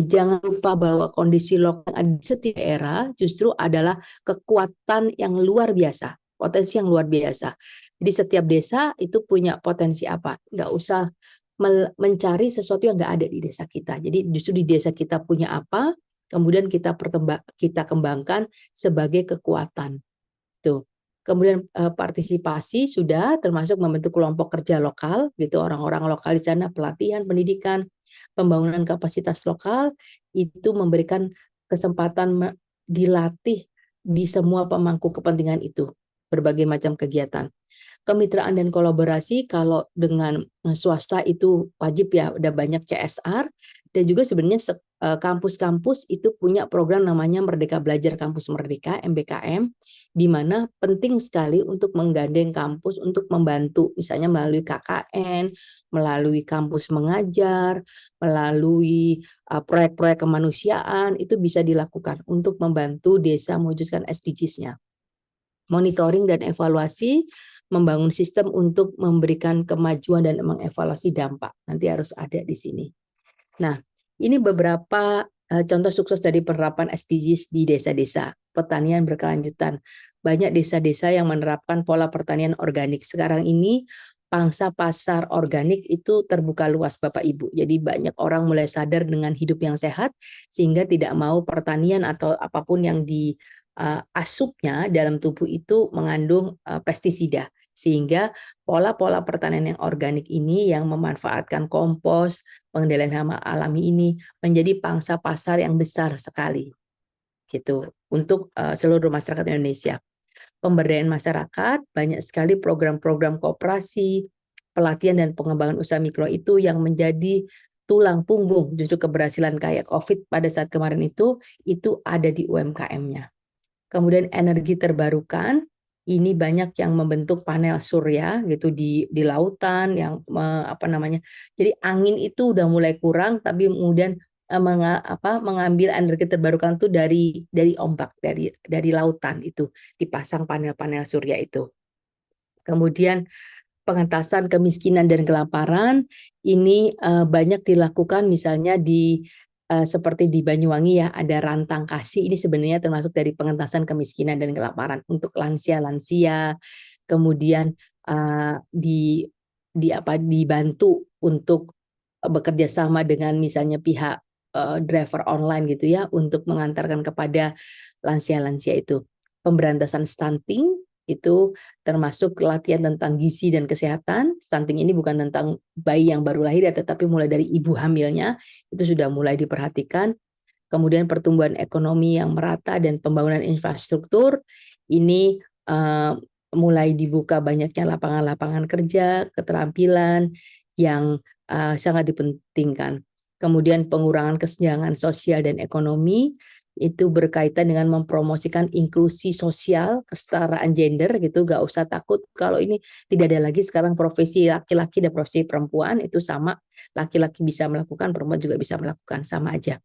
jangan lupa bahwa kondisi lokal di setiap daerah justru adalah kekuatan yang luar biasa, potensi yang luar biasa. Jadi setiap desa itu punya potensi apa? Nggak usah mencari sesuatu yang nggak ada di desa kita. Jadi justru di desa kita punya apa, kemudian kita kembangkan sebagai kekuatan. Tuh. Kemudian partisipasi sudah termasuk membentuk kelompok kerja lokal, gitu, orang-orang lokal di sana, pelatihan, pendidikan, pembangunan kapasitas lokal, itu memberikan kesempatan dilatih di semua pemangku kepentingan itu, berbagai macam kegiatan. Kemitraan dan kolaborasi kalau dengan swasta itu wajib ya, udah banyak CSR, dan juga sebenarnya kampus-kampus itu punya program namanya Merdeka Belajar Kampus Merdeka, MBKM, di mana penting sekali untuk menggandeng kampus untuk membantu, misalnya melalui KKN, melalui kampus mengajar, melalui proyek-proyek kemanusiaan, itu bisa dilakukan untuk membantu desa mewujudkan SDGs-nya. Monitoring dan evaluasi, membangun sistem untuk memberikan kemajuan dan mengevaluasi dampak. Nanti harus ada di sini. Nah, ini beberapa contoh sukses dari penerapan SDGs di desa-desa. Pertanian berkelanjutan. Banyak desa-desa yang menerapkan pola pertanian organik. Sekarang ini pangsa pasar organik itu terbuka luas, Bapak Ibu. Jadi banyak orang mulai sadar dengan hidup yang sehat, sehingga tidak mau pertanian atau apapun yang asupnya dalam tubuh itu mengandung pestisida, sehingga pola-pola pertanian yang organik ini yang memanfaatkan kompos, pengendalian hama alami ini menjadi pangsa pasar yang besar sekali, gitu, untuk seluruh masyarakat Indonesia. Pemberdayaan masyarakat, banyak sekali program-program koperasi, pelatihan dan pengembangan usaha mikro itu yang menjadi tulang punggung justru keberhasilan kayak COVID pada saat kemarin itu ada di UMKM-nya. Kemudian energi terbarukan, ini banyak yang membentuk panel surya gitu di lautan yang jadi angin itu udah mulai kurang, tapi kemudian mengambil energi terbarukan itu dari ombak, dari lautan itu dipasang panel-panel surya itu. Kemudian pengentasan kemiskinan dan kelaparan ini banyak dilakukan, misalnya seperti di Banyuwangi ya, ada Rantang Kasih, ini sebenarnya termasuk dari pengentasan kemiskinan dan kelaparan untuk lansia-lansia. Kemudian dibantu untuk bekerja sama dengan misalnya pihak driver online gitu ya, untuk mengantarkan kepada lansia-lansia itu. Pemberantasan stunting itu termasuk latihan tentang gizi dan kesehatan. Stunting ini bukan tentang bayi yang baru lahir ya, tetapi mulai dari ibu hamilnya itu sudah mulai diperhatikan. Kemudian pertumbuhan ekonomi yang merata dan pembangunan infrastruktur ini mulai dibuka banyaknya lapangan-lapangan kerja, keterampilan yang sangat dipentingkan. Kemudian pengurangan kesenjangan sosial dan ekonomi itu berkaitan dengan mempromosikan inklusi sosial, kesetaraan gender gitu, gak usah takut kalau ini tidak ada lagi sekarang profesi laki-laki dan profesi perempuan itu sama, laki-laki bisa melakukan, perempuan juga bisa melakukan, sama aja.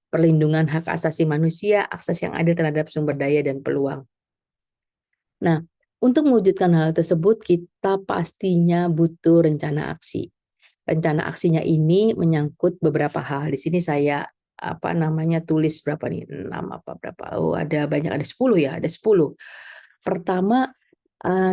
Perlindungan hak asasi manusia, akses yang adil terhadap sumber daya dan peluang. Nah, untuk mewujudkan hal tersebut kita pastinya butuh rencana aksi. Rencana aksinya ini menyangkut beberapa hal. Di sini saya tulis berapa nih? 6 apa berapa? Oh, ada banyak, ada 10 ya, ada 10. Pertama,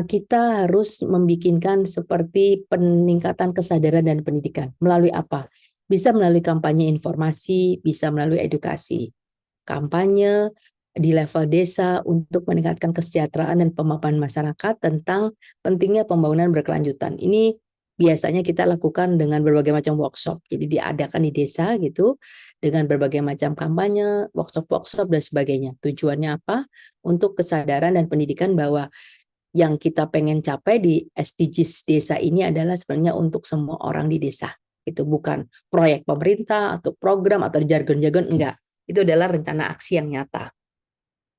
kita harus membikinkan seperti peningkatan kesadaran dan pendidikan. Melalui apa? Bisa melalui kampanye informasi, bisa melalui edukasi. Kampanye di level desa untuk meningkatkan kesejahteraan dan pemaparan masyarakat tentang pentingnya pembangunan berkelanjutan. Ini biasanya kita lakukan dengan berbagai macam workshop. Jadi diadakan di desa gitu dengan berbagai macam kampanye, workshop-workshop dan sebagainya. Tujuannya apa? Untuk kesadaran dan pendidikan bahwa yang kita pengen capai di SDGs desa ini adalah sebenarnya untuk semua orang di desa. Itu bukan proyek pemerintah atau program atau jargon-jargon, enggak. Itu adalah rencana aksi yang nyata.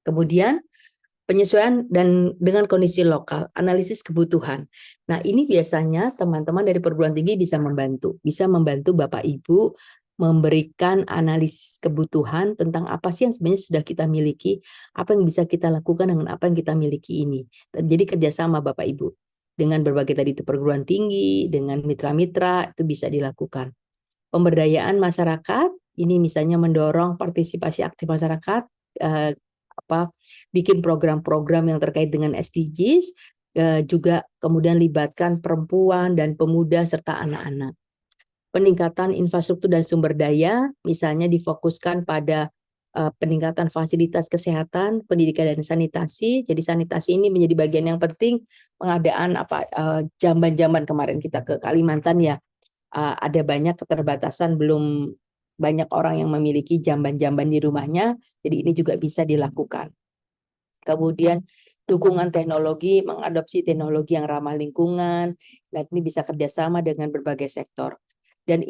Kemudian penyesuaian dan dengan kondisi lokal, analisis kebutuhan. Nah, ini biasanya teman-teman dari perguruan tinggi bisa membantu Bapak Ibu memberikan analisis kebutuhan tentang apa sih yang sebenarnya sudah kita miliki, apa yang bisa kita lakukan dengan apa yang kita miliki ini. Jadi kerjasama Bapak Ibu dengan berbagai tadi itu perguruan tinggi, dengan mitra-mitra itu bisa dilakukan. Pemberdayaan masyarakat, ini misalnya mendorong partisipasi aktif masyarakat, bikin program-program yang terkait dengan SDGs, juga kemudian libatkan perempuan dan pemuda serta anak-anak. Peningkatan infrastruktur dan sumber daya, misalnya difokuskan pada peningkatan fasilitas kesehatan, pendidikan dan sanitasi. Jadi sanitasi ini menjadi bagian yang penting. Pengadaan jamban-jamban kemarin kita ke Kalimantan ya, ada banyak keterbatasan, belum banyak orang yang memiliki jamban-jamban di rumahnya, jadi ini juga bisa dilakukan. Kemudian dukungan teknologi, mengadopsi teknologi yang ramah lingkungan, dan ini bisa kerjasama dengan berbagai sektor. Dan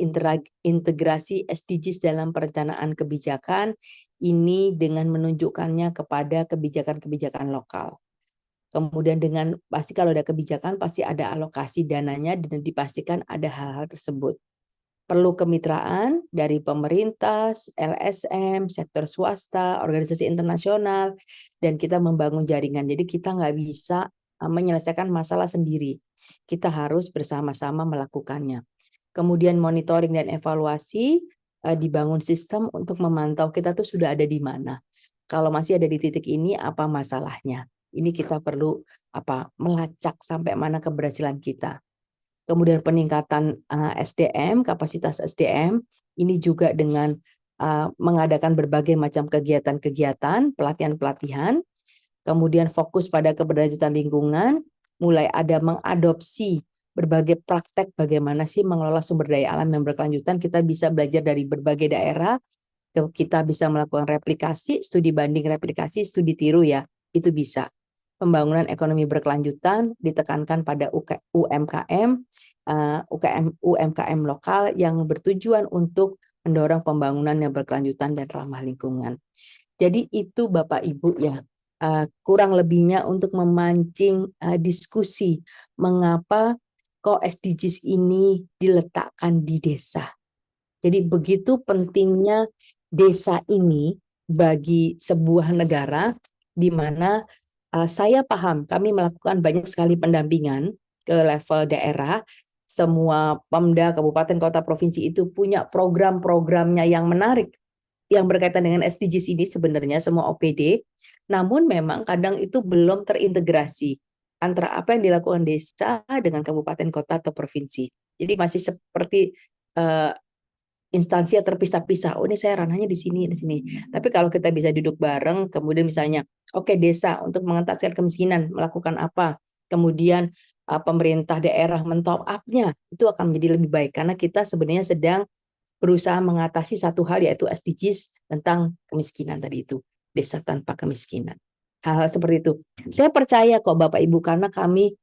integrasi SDGs dalam perencanaan kebijakan, ini dengan menunjukkannya kepada kebijakan-kebijakan lokal. Kemudian pasti kalau ada kebijakan, pasti ada alokasi dananya dan dipastikan ada hal-hal tersebut. Perlu kemitraan dari pemerintah, LSM, sektor swasta, organisasi internasional, dan kita membangun jaringan. Jadi kita nggak bisa menyelesaikan masalah sendiri. Kita harus bersama-sama melakukannya. Kemudian monitoring dan evaluasi, dibangun sistem untuk memantau kita tuh sudah ada di mana. Kalau masih ada di titik ini, apa masalahnya? Ini kita perlu melacak sampai mana keberhasilan kita. Kemudian peningkatan SDM, kapasitas SDM, ini juga dengan mengadakan berbagai macam kegiatan-kegiatan, pelatihan-pelatihan, kemudian fokus pada keberlanjutan lingkungan, mulai ada mengadopsi berbagai praktek bagaimana sih mengelola sumber daya alam yang berkelanjutan. Kita bisa belajar dari berbagai daerah, kita bisa melakukan replikasi, studi banding replikasi, studi tiru ya, itu bisa. Pembangunan ekonomi berkelanjutan ditekankan pada UMKM lokal yang bertujuan untuk mendorong pembangunan yang berkelanjutan dan ramah lingkungan. Jadi itu Bapak Ibu ya, kurang lebihnya untuk memancing diskusi mengapa kok SDGs ini diletakkan di desa. Jadi begitu pentingnya desa ini bagi sebuah negara di mana saya paham, kami melakukan banyak sekali pendampingan ke level daerah. Semua Pemda, kabupaten, kota, provinsi itu punya program-programnya yang menarik yang berkaitan dengan SDGs ini sebenarnya semua OPD. Namun memang kadang itu belum terintegrasi antara apa yang dilakukan desa dengan kabupaten, kota, atau provinsi. Jadi masih seperti instansi yang terpisah-pisah. Oh, ini saya ranahnya di sini, di sini. Tapi kalau kita bisa duduk bareng, kemudian misalnya, oke, desa untuk mengentaskan kemiskinan melakukan apa? Kemudian pemerintah daerah mentop up-nya, itu akan menjadi lebih baik karena kita sebenarnya sedang berusaha mengatasi satu hal yaitu SDGs tentang kemiskinan tadi itu, desa tanpa kemiskinan. Hal-hal seperti itu. Saya percaya kok Bapak Ibu karena kami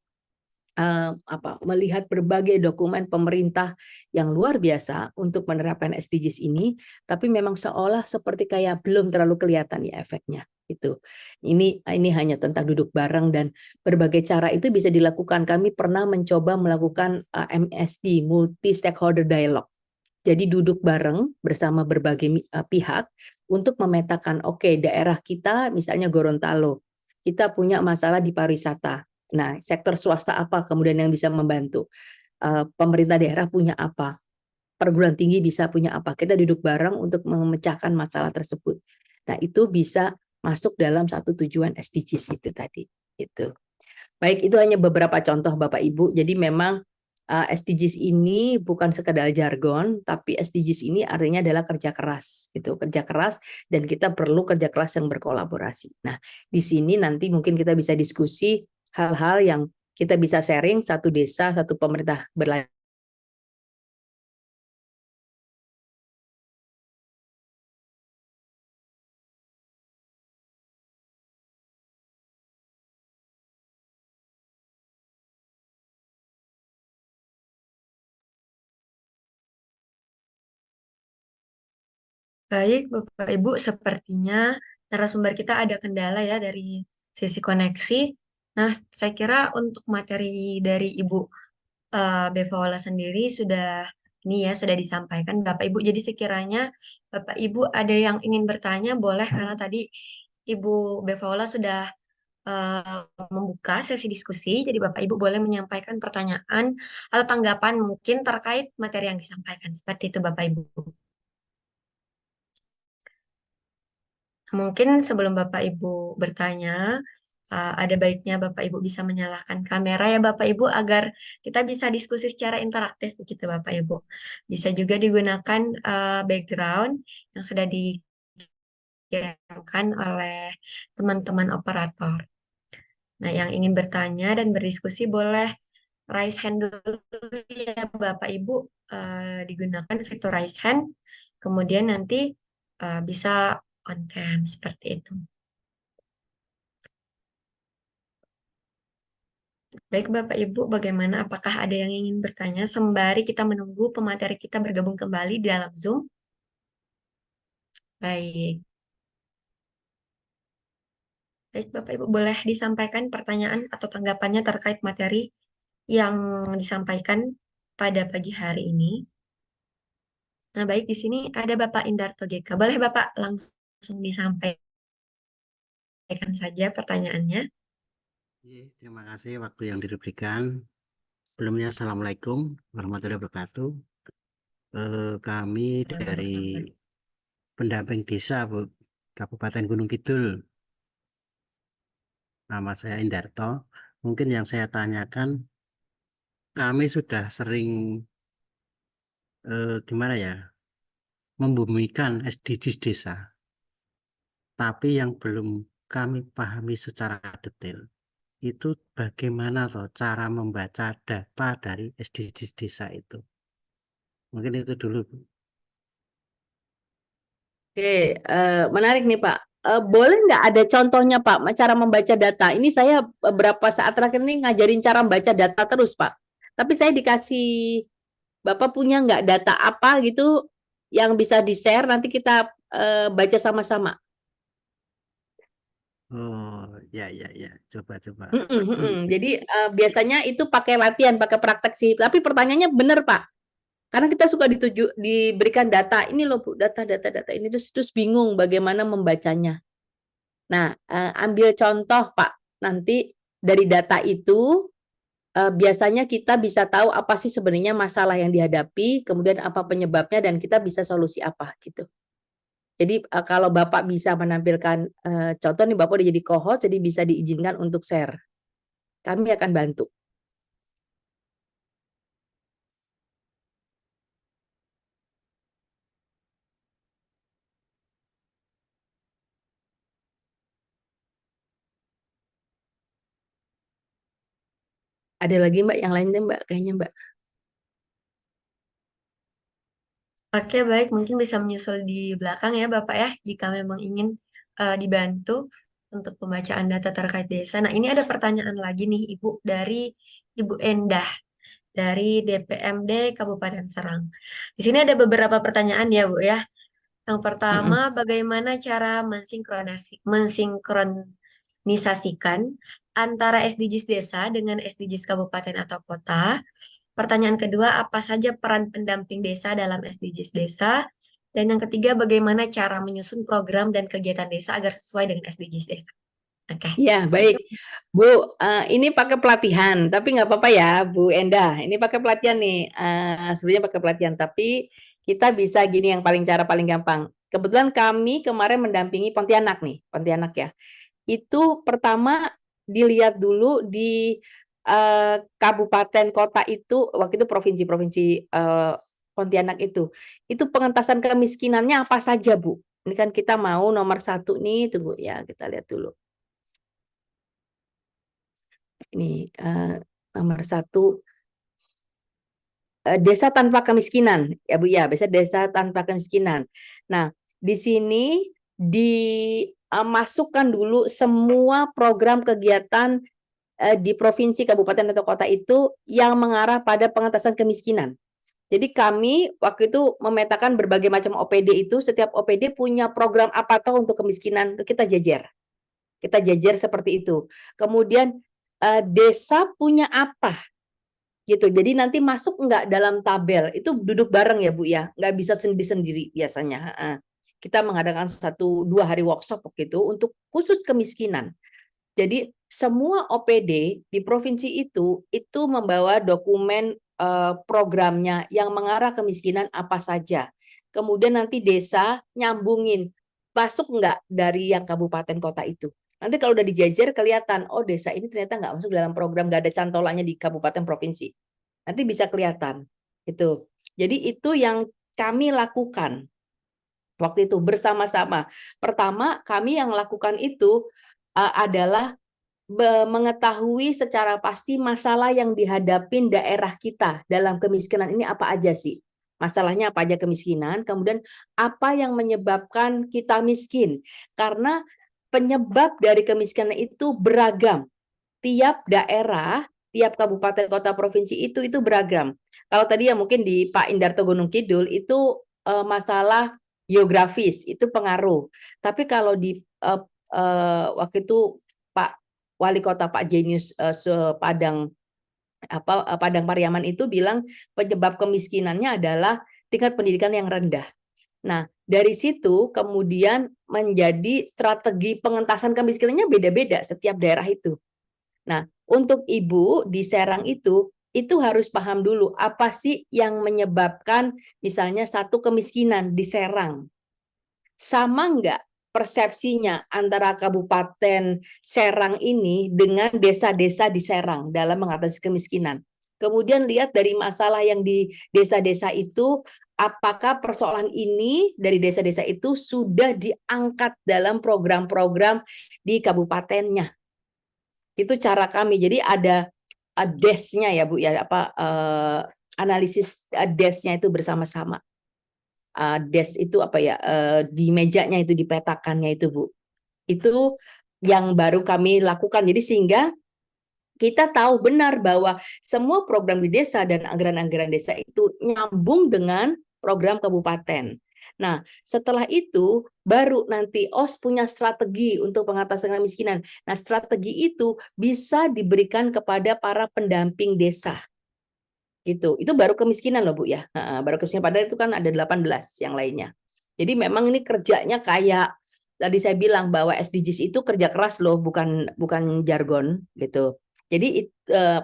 melihat berbagai dokumen pemerintah yang luar biasa untuk menerapkan SDGs ini, tapi memang seolah seperti kayak belum terlalu kelihatan ya efeknya. Itu. Ini hanya tentang duduk bareng dan berbagai cara itu bisa dilakukan. Kami pernah mencoba melakukan MSD, multi stakeholder dialogue. Jadi duduk bareng bersama berbagai pihak untuk memetakan, oke, daerah kita misalnya Gorontalo, kita punya masalah di pariwisata. Nah, sektor swasta apa kemudian yang bisa membantu? Pemerintah daerah punya apa? Perguruan tinggi bisa punya apa? Kita duduk bareng untuk memecahkan masalah tersebut. Nah, itu bisa masuk dalam satu tujuan SDGs itu tadi. Itu. Baik, itu hanya beberapa contoh Bapak Ibu. Jadi memang SDGs ini bukan sekedar jargon, tapi SDGs ini artinya adalah kerja keras, gitu, kerja keras, dan kita perlu kerja keras yang berkolaborasi. Nah, di sini nanti mungkin kita bisa diskusi hal-hal yang kita bisa sharing satu desa, satu pemerintah berlanjut. Baik, Bapak Ibu, sepertinya narasumber kita ada kendala ya dari sisi koneksi. Nah, saya kira untuk materi dari Ibu Bevaola sendiri sudah ini ya sudah disampaikan Bapak Ibu. Jadi sekiranya Bapak Ibu ada yang ingin bertanya boleh karena tadi Ibu Bevaola sudah membuka sesi diskusi. Jadi Bapak Ibu boleh menyampaikan pertanyaan atau tanggapan mungkin terkait materi yang disampaikan. Seperti itu Bapak Ibu. Mungkin sebelum Bapak Ibu bertanya, ada baiknya Bapak Ibu bisa menyalakan kamera ya Bapak Ibu agar kita bisa diskusi secara interaktif begitu Bapak Ibu. Bisa juga digunakan background yang sudah dikirimkan oleh teman-teman operator. Nah, yang ingin bertanya dan berdiskusi boleh raise hand dulu ya Bapak Ibu, digunakan fitur raise hand, kemudian nanti bisa on cam seperti itu. Baik Bapak Ibu, bagaimana? Apakah ada yang ingin bertanya sembari kita menunggu pemateri kita bergabung kembali di dalam Zoom? Baik. Baik Bapak Ibu, boleh disampaikan pertanyaan atau tanggapannya terkait materi yang disampaikan pada pagi hari ini. Nah, baik di sini ada Bapak Indarto GK. Boleh Bapak langsung disampaikan saja pertanyaannya. Terima kasih waktu yang diberikan. Sebelumnya, Assalamualaikum warahmatullahi wabarakatuh. Kami dari pendamping desa Bu, Kabupaten Gunung Kidul. Nama saya Indarto. Mungkin yang saya tanyakan, kami sudah sering gimana ya, membumikan SDGs desa. Tapi yang belum kami pahami secara detail, itu bagaimana toh cara membaca data dari SDGs desa itu. Mungkin itu dulu, Bu. Oke, menarik nih Pak. Boleh nggak ada contohnya Pak, cara membaca data? Ini saya beberapa saat terakhir ini ngajarin cara membaca data terus Pak. Tapi saya dikasih, Bapak punya nggak data apa gitu yang bisa di-share, nanti kita baca sama-sama. Oh, ya, coba. Jadi biasanya itu pakai latihan, pakai praktek sih. Tapi pertanyaannya benar Pak. Karena kita suka diberikan data, ini loh Bu, data ini terus bingung bagaimana membacanya. Nah, ambil contoh Pak, nanti dari data itu biasanya kita bisa tahu apa sih sebenarnya masalah yang dihadapi, kemudian apa penyebabnya dan kita bisa solusi apa gitu. Jadi kalau Bapak bisa menampilkan contoh nih, Bapak udah jadi co-host, jadi bisa diizinkan untuk share. Kami akan bantu. Ada lagi Mbak, yang lainnya Mbak, kayaknya Mbak. Oke, baik. Mungkin bisa menyusul di belakang ya Bapak ya, jika memang ingin dibantu untuk pembacaan data terkait desa. Nah, ini ada pertanyaan lagi nih Ibu dari Ibu Endah dari DPMD Kabupaten Serang. Di sini ada beberapa pertanyaan ya, Bu ya. Yang pertama, bagaimana cara mensinkronisasikan antara SDGs desa dengan SDGs kabupaten atau kota? Pertanyaan kedua, apa saja peran pendamping desa dalam SDGs desa? Dan yang ketiga, bagaimana cara menyusun program dan kegiatan desa agar sesuai dengan SDGs desa? Oke. Ya, baik. Bu, ini pakai pelatihan, tapi nggak apa-apa ya, Bu Endah. Ini pakai pelatihan nih, sebenarnya pakai pelatihan, tapi kita bisa gini yang cara paling gampang. Kebetulan kami kemarin mendampingi Pontianak nih, Pontianak ya. Itu pertama dilihat dulu di kabupaten kota itu, waktu itu provinsi Pontianak itu pengentasan kemiskinannya apa saja, Bu? Ini kan kita mau nomor 1 nih, tunggu ya, kita lihat dulu. Ini nomor 1 desa tanpa kemiskinan ya Bu ya, biasa desa tanpa kemiskinan. Nah, di sini dimasukkan dulu semua program kegiatan di provinsi, kabupaten atau kota itu yang mengarah pada pengentasan kemiskinan. Jadi kami waktu itu memetakan berbagai macam OPD itu, setiap OPD punya program apa toh untuk kemiskinan, kita jajar. Kita jajar seperti itu. Kemudian desa punya apa gitu. Jadi nanti masuk enggak dalam tabel, itu duduk bareng ya Bu ya, nggak bisa sendiri-sendiri biasanya. Kita mengadakan 1-2 hari workshop gitu untuk khusus kemiskinan. Jadi semua OPD di provinsi itu membawa dokumen programnya yang mengarah kemiskinan apa saja. Kemudian nanti desa nyambungin, masuk enggak dari yang kabupaten kota itu. Nanti kalau udah dijajar kelihatan, oh desa ini ternyata nggak masuk dalam program, nggak ada cantolannya di kabupaten provinsi. Nanti bisa kelihatan itu. Jadi itu yang kami lakukan waktu itu bersama-sama. Pertama kami yang lakukan itu adalah mengetahui secara pasti masalah yang dihadapin daerah kita dalam kemiskinan ini apa aja sih. Masalahnya apa aja kemiskinan, kemudian apa yang menyebabkan kita miskin. Karena penyebab dari kemiskinan itu beragam. Tiap daerah, tiap kabupaten, kota, provinsi itu beragam. Kalau tadi ya mungkin di Pak Indarto Gunung Kidul itu masalah geografis, itu pengaruh. Tapi kalau di waktu itu Pak Wali Kota Pak Jenius Padang Pariaman itu bilang penyebab kemiskinannya adalah tingkat pendidikan yang rendah. Nah, dari situ kemudian menjadi strategi pengentasan kemiskinannya beda-beda setiap daerah itu. Nah, untuk Ibu di Serang itu harus paham dulu apa sih yang menyebabkan misalnya satu kemiskinan di Serang. Sama enggak persepsinya antara Kabupaten Serang ini dengan desa-desa di Serang dalam mengatasi kemiskinan. Kemudian lihat dari masalah yang di desa-desa itu, apakah persoalan ini dari desa-desa itu sudah diangkat dalam program-program di kabupatennya. Itu cara kami. Jadi ada DES-nya ya Bu ya, analisis DES-nya itu bersama-sama. DES itu apa ya, di mejanya itu dipetakannya itu Bu. Itu yang baru kami lakukan. Jadi sehingga kita tahu benar bahwa semua program di desa dan anggaran-anggaran desa itu nyambung dengan program kabupaten. Nah, setelah itu baru nanti OS punya strategi untuk pengatasan kemiskinan. Nah, strategi itu bisa diberikan kepada para pendamping desa. Gitu. Itu baru kemiskinan loh Bu ya. Baru kemiskinan, padahal itu kan ada 18 yang lainnya. Jadi memang ini kerjanya kayak tadi saya bilang bahwa SDGs itu kerja keras loh, bukan jargon gitu. Jadi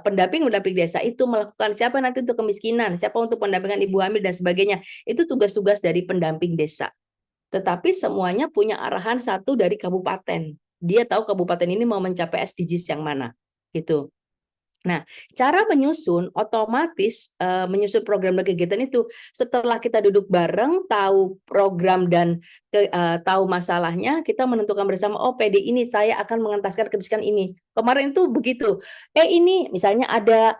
pendamping desa itu melakukan siapa nanti untuk kemiskinan, siapa untuk pendampingan ibu hamil dan sebagainya. Itu tugas-tugas dari pendamping desa. Tetapi semuanya punya arahan satu dari kabupaten. Dia tahu kabupaten ini mau mencapai SDGs yang mana. Gitu. Nah, cara menyusun otomatis menyusun program dan kegiatan itu setelah kita duduk bareng, tahu program dan tahu masalahnya, kita menentukan bersama, oh PD ini saya akan mengentaskan kemiskinan ini. Kemarin itu begitu. Ini misalnya ada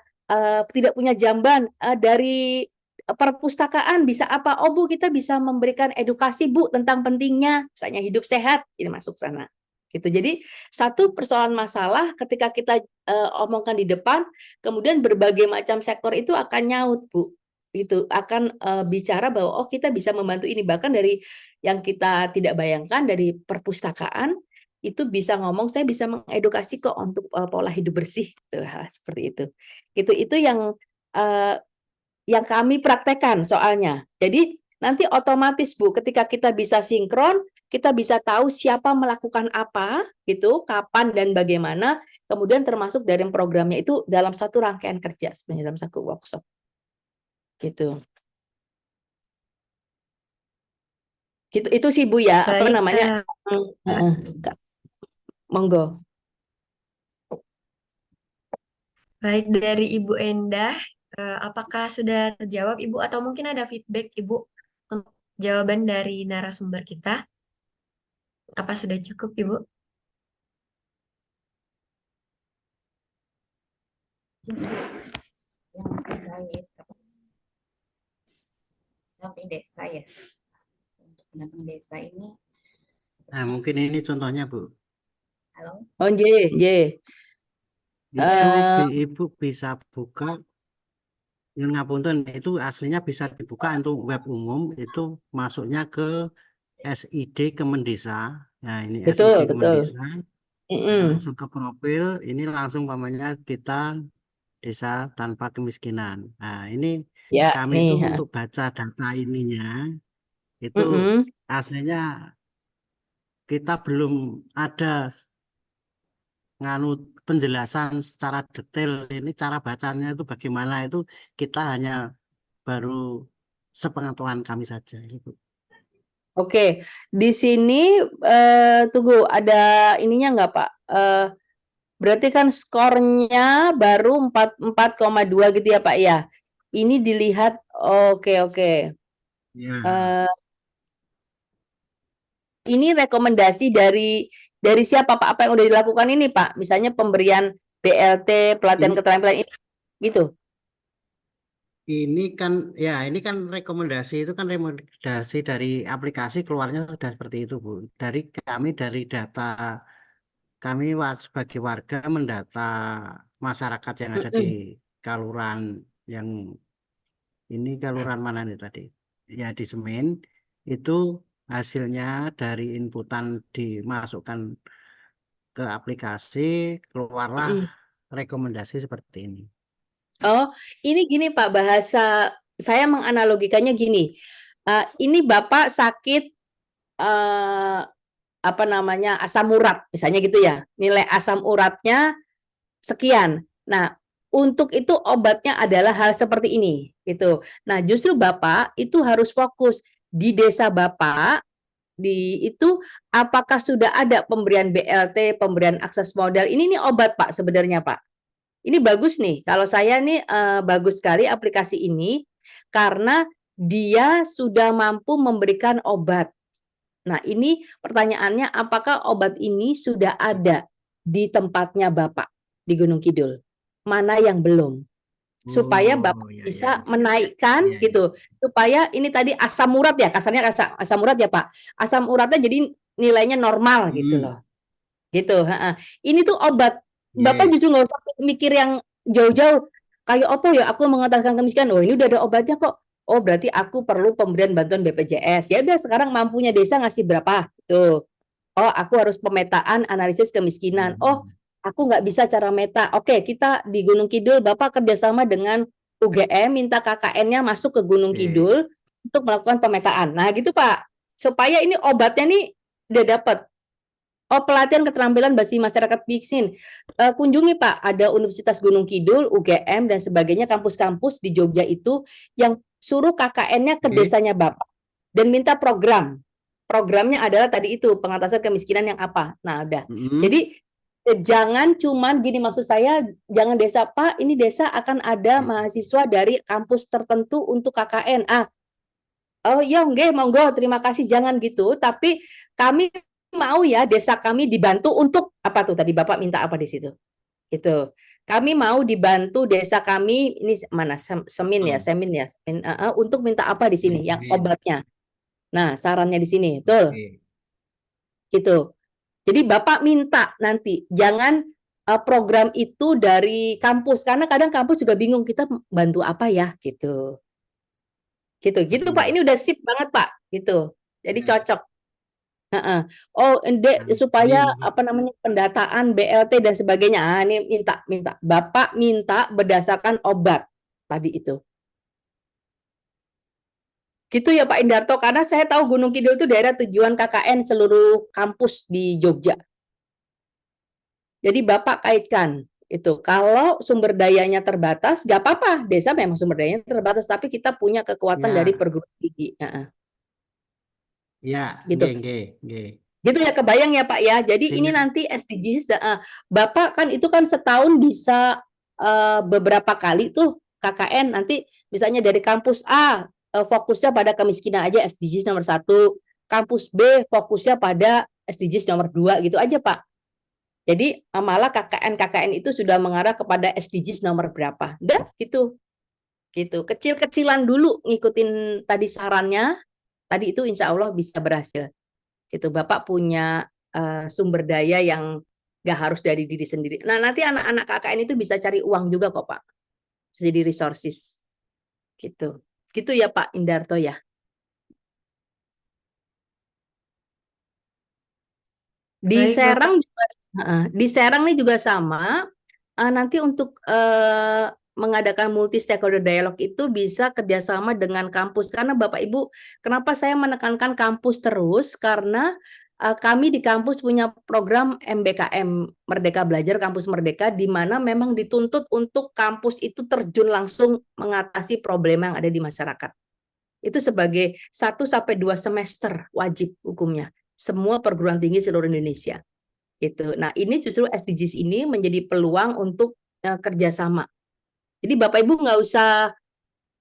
tidak punya jamban dari perpustakaan bisa apa? Oh Bu, kita bisa memberikan edukasi Bu tentang pentingnya misalnya hidup sehat, ini masuk sana. gitu. Jadi satu persoalan masalah ketika kita omongkan di depan, kemudian berbagai macam sektor itu akan nyaut, Bu. Itu akan bicara bahwa oh kita bisa membantu ini, bahkan dari yang kita tidak bayangkan dari perpustakaan itu bisa ngomong saya bisa mengedukasi kok untuk pola hidup bersih gitu, hal seperti itu. Itu yang kami praktekkan soalnya. Jadi nanti otomatis Bu, ketika kita bisa sinkron, kita bisa tahu siapa melakukan apa, gitu, kapan dan bagaimana, kemudian termasuk dari programnya itu dalam satu rangkaian kerja sebenarnya dalam satu workshop, gitu. Gitu itu sih Bu ya, apa Baik, namanya? Kak. Monggo. baik dari Ibu Endah, apakah sudah terjawab Ibu atau mungkin ada feedback Ibu untuk jawaban dari narasumber kita? Apa sudah cukup Ibu? Yang terkait pendamping desa ya, untuk pendamping desa ini. Nah, mungkin ini contohnya, Bu. Halo. Oh, J. Itu Ibu bisa buka, yang ngapunten itu aslinya bisa dibuka untuk web umum, itu masuknya ke SID Kemendesa. Nah, ini Betul, SID betul. Kemendesa. Langsung ke profil, ini langsung pamannya kita desa tanpa kemiskinan. Nah, ini Ya, kami nih, itu untuk baca data ininya, itu aslinya kita belum ada nganut penjelasan secara detail ini cara bacanya itu bagaimana, itu kita hanya baru sepengetahuan kami saja, Ibu. Oke, di sini tunggu ada ininya nggak Pak? Berarti kan skornya baru 4,2 gitu ya Pak ya. Ini dilihat oke. Ya. Ini rekomendasi dari siapa Pak? Apa yang udah dilakukan ini Pak? Misalnya pemberian BLT, pelatihan keterampilan ini gitu. Ini kan rekomendasi, itu kan rekomendasi dari aplikasi keluarnya sudah seperti itu, Bu. Dari data kami sebagai warga mendata masyarakat yang ada di Kaluran, yang ini Kaluran mana nih tadi? Ya di Semen, itu hasilnya dari inputan dimasukkan ke aplikasi, keluarlah rekomendasi seperti ini. Oh, ini gini Pak, bahasa saya menganalogikannya gini. Ini Bapak sakit apa namanya asam urat, misalnya gitu ya. Nilai asam uratnya sekian. Nah, untuk itu obatnya adalah hal seperti ini, gitu. Nah, justru Bapak itu harus fokus di desa Bapak itu apakah sudah ada pemberian BLT, pemberian akses modal. Ini nih obat Pak sebenarnya Pak. Ini bagus nih, kalau saya nih bagus sekali aplikasi ini karena dia sudah mampu memberikan obat. Nah, ini pertanyaannya apakah obat ini sudah ada di tempatnya Bapak di Gunung Kidul? Mana yang belum? Supaya Bapak bisa menaikkan gitu. Supaya ini tadi asam urat ya, kasarnya asam urat ya Pak. Asam uratnya jadi nilainya normal gitu loh. Gitu, Ini tuh obat. Bapak justru nggak usah mikir yang jauh-jauh. Kayak apa ya aku mengatasi kemiskinan. Oh, ini udah ada obatnya kok. Oh, berarti aku perlu pemberian bantuan BPJS. Ya udah sekarang mampunya desa ngasih berapa? Tuh. Oh, aku harus pemetaan analisis kemiskinan. Oh, aku nggak bisa cara meta. Oke, kita di Gunung Kidul Bapak kerjasama dengan UGM minta KKN-nya masuk ke Gunung Kidul untuk melakukan pemetaan. Nah, gitu Pak. Supaya ini obatnya nih udah dapat. Oh, pelatihan keterampilan bagi masyarakat miskin. Kunjungi Pak, ada Universitas Gunung Kidul, UGM dan sebagainya, kampus-kampus di Jogja itu yang suruh KKN-nya ke desanya Bapak dan minta program. Programnya adalah tadi itu pengatasan kemiskinan yang apa. Nah, udah. Jadi jangan cuman gini, maksud saya jangan desa Pak, ini desa akan ada mahasiswa dari kampus tertentu untuk KKN. Oh ya, nggih, monggo, terima kasih, jangan gitu. Tapi kami mau ya desa kami dibantu untuk apa tuh tadi Bapak minta apa di situ? Itu. Kami mau dibantu desa kami ini mana Semin untuk minta apa di sini yang obatnya. Nah, sarannya di sini, betul. Gitu. Jadi Bapak minta nanti jangan program itu dari kampus, karena kadang kampus juga bingung kita bantu apa ya gitu. Gitu Pak, ini udah sip banget Pak gitu. Jadi cocok. Heeh. Oh, supaya apa namanya pendataan BLT dan sebagainya. Ah, ini minta Bapak minta berdasarkan obat tadi itu. Gitu ya Pak Indarto, karena saya tahu Gunung Kidul itu daerah tujuan KKN seluruh kampus di Jogja. Jadi Bapak kaitkan itu, kalau sumber dayanya terbatas, nggak apa-apa, desa memang sumber dayanya terbatas, tapi kita punya kekuatan dari perguruan tinggi. Ya, Gitu. Gitu ya, kebayang ya Pak ya. Jadi ini nanti SDGs, Bapak kan itu kan setahun bisa beberapa kali tuh KKN, nanti misalnya dari kampus A fokusnya pada kemiskinan aja SDGs nomor 1, kampus B fokusnya pada SDGs nomor 2 gitu aja Pak. Jadi malah KKN itu sudah mengarah kepada SDGs nomor berapa. Dan gitu. Kecil-kecilan dulu ngikutin tadi sarannya. Tadi itu insya Allah bisa berhasil. Gitu. Bapak punya sumber daya yang gak harus dari diri sendiri. Nah, nanti anak-anak KKN itu bisa cari uang juga kok, Pak. Bisa jadi resources. Gitu. Gitu ya Pak Indarto ya. Di Baik, Serang Bapak. juga, di Serang ini juga sama. Nanti untuk mengadakan multi stakeholder dialog itu bisa kerjasama dengan kampus. Karena Bapak Ibu, kenapa saya menekankan kampus terus? Karena kami di kampus punya program MBKM, Merdeka Belajar Kampus Merdeka, di mana memang dituntut untuk kampus itu terjun langsung mengatasi problema yang ada di masyarakat. Itu sebagai 1-2 semester wajib hukumnya. Semua perguruan tinggi seluruh Indonesia. Gitu. Nah, ini justru SDGs ini menjadi peluang untuk kerjasama. Jadi Bapak Ibu nggak usah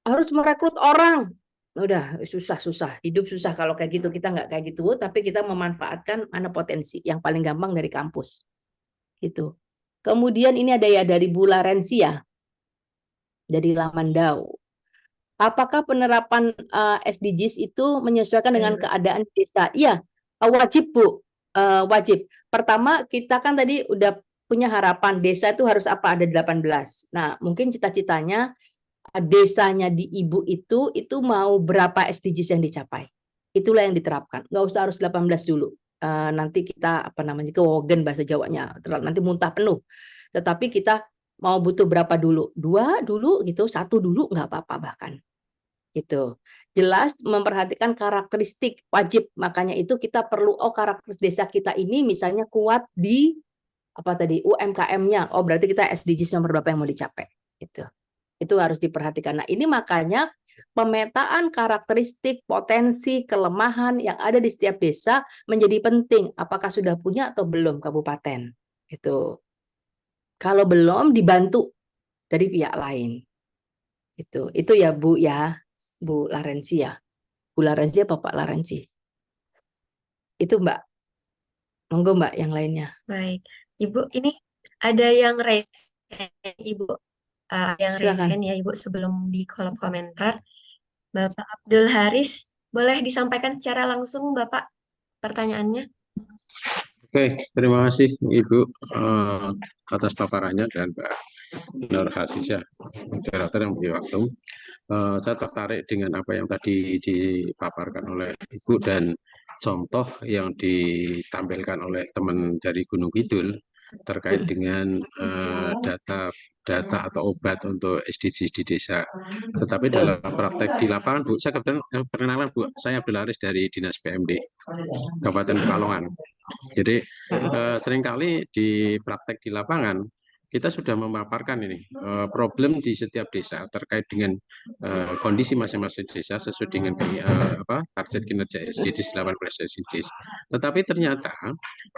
harus merekrut orang. Udah susah, hidup susah kalau kayak gitu. Kita nggak kayak gitu, tapi kita memanfaatkan mana potensi yang paling gampang dari kampus. Gitu. Kemudian ini ada ya dari Bu Larencia, dari Lamandau. Apakah penerapan SDGs itu menyesuaikan dengan keadaan desa? Iya, wajib Bu, wajib. Pertama kita kan tadi udah punya harapan desa itu harus apa, ada 18. Nah mungkin cita-citanya desanya di Ibu itu mau berapa SDGs yang dicapai. Itulah yang diterapkan, nggak usah harus 18 dulu. Nanti kita apa namanya kewogen bahasa Jawanya, nanti muntah penuh. Tetapi kita mau butuh berapa dulu? 2 dulu gitu, 1 dulu nggak apa-apa bahkan. Gitu. Jelas memperhatikan karakteristik wajib, makanya itu kita perlu karakter desa kita ini misalnya kuat di apa tadi UMKM-nya. Oh berarti kita SDGs nomor berapa yang mau dicapai gitu. Itu harus diperhatikan. Nah, ini makanya pemetaan karakteristik, potensi, kelemahan yang ada di setiap desa menjadi penting. Apakah sudah punya atau belum kabupaten? Gitu. Kalau belum dibantu dari pihak lain. Itu ya Bu ya. Bu Larensi ya. Bu Larensi apa Pak Larensi? Itu Mbak. Monggo Mbak yang lainnya. Baik. Ibu, ini ada yang raise Ibu. Yang raise Silakan. ya Ibu sebelum di kolom komentar. Bapak Abdul Haris, boleh disampaikan secara langsung Bapak pertanyaannya? Oke, terima kasih Ibu atas paparannya dan Mbak Nur Hasisya, moderator yang punya waktu. Saya tertarik dengan apa yang tadi dipaparkan oleh Ibu dan contoh yang ditampilkan oleh teman dari Gunung Kidul terkait dengan data atau obat untuk SDGs di desa. Tetapi dalam praktek di lapangan, Bu, saya kebetulan perkenalan Bu, saya Abdul Haris dari Dinas PMD Kabupaten Pekalongan. Jadi seringkali di praktek di lapangan kita sudah memaparkan ini problem di setiap desa terkait dengan kondisi masing-masing desa sesuai dengan target kinerja SDGs 18 SDGs. Tetapi ternyata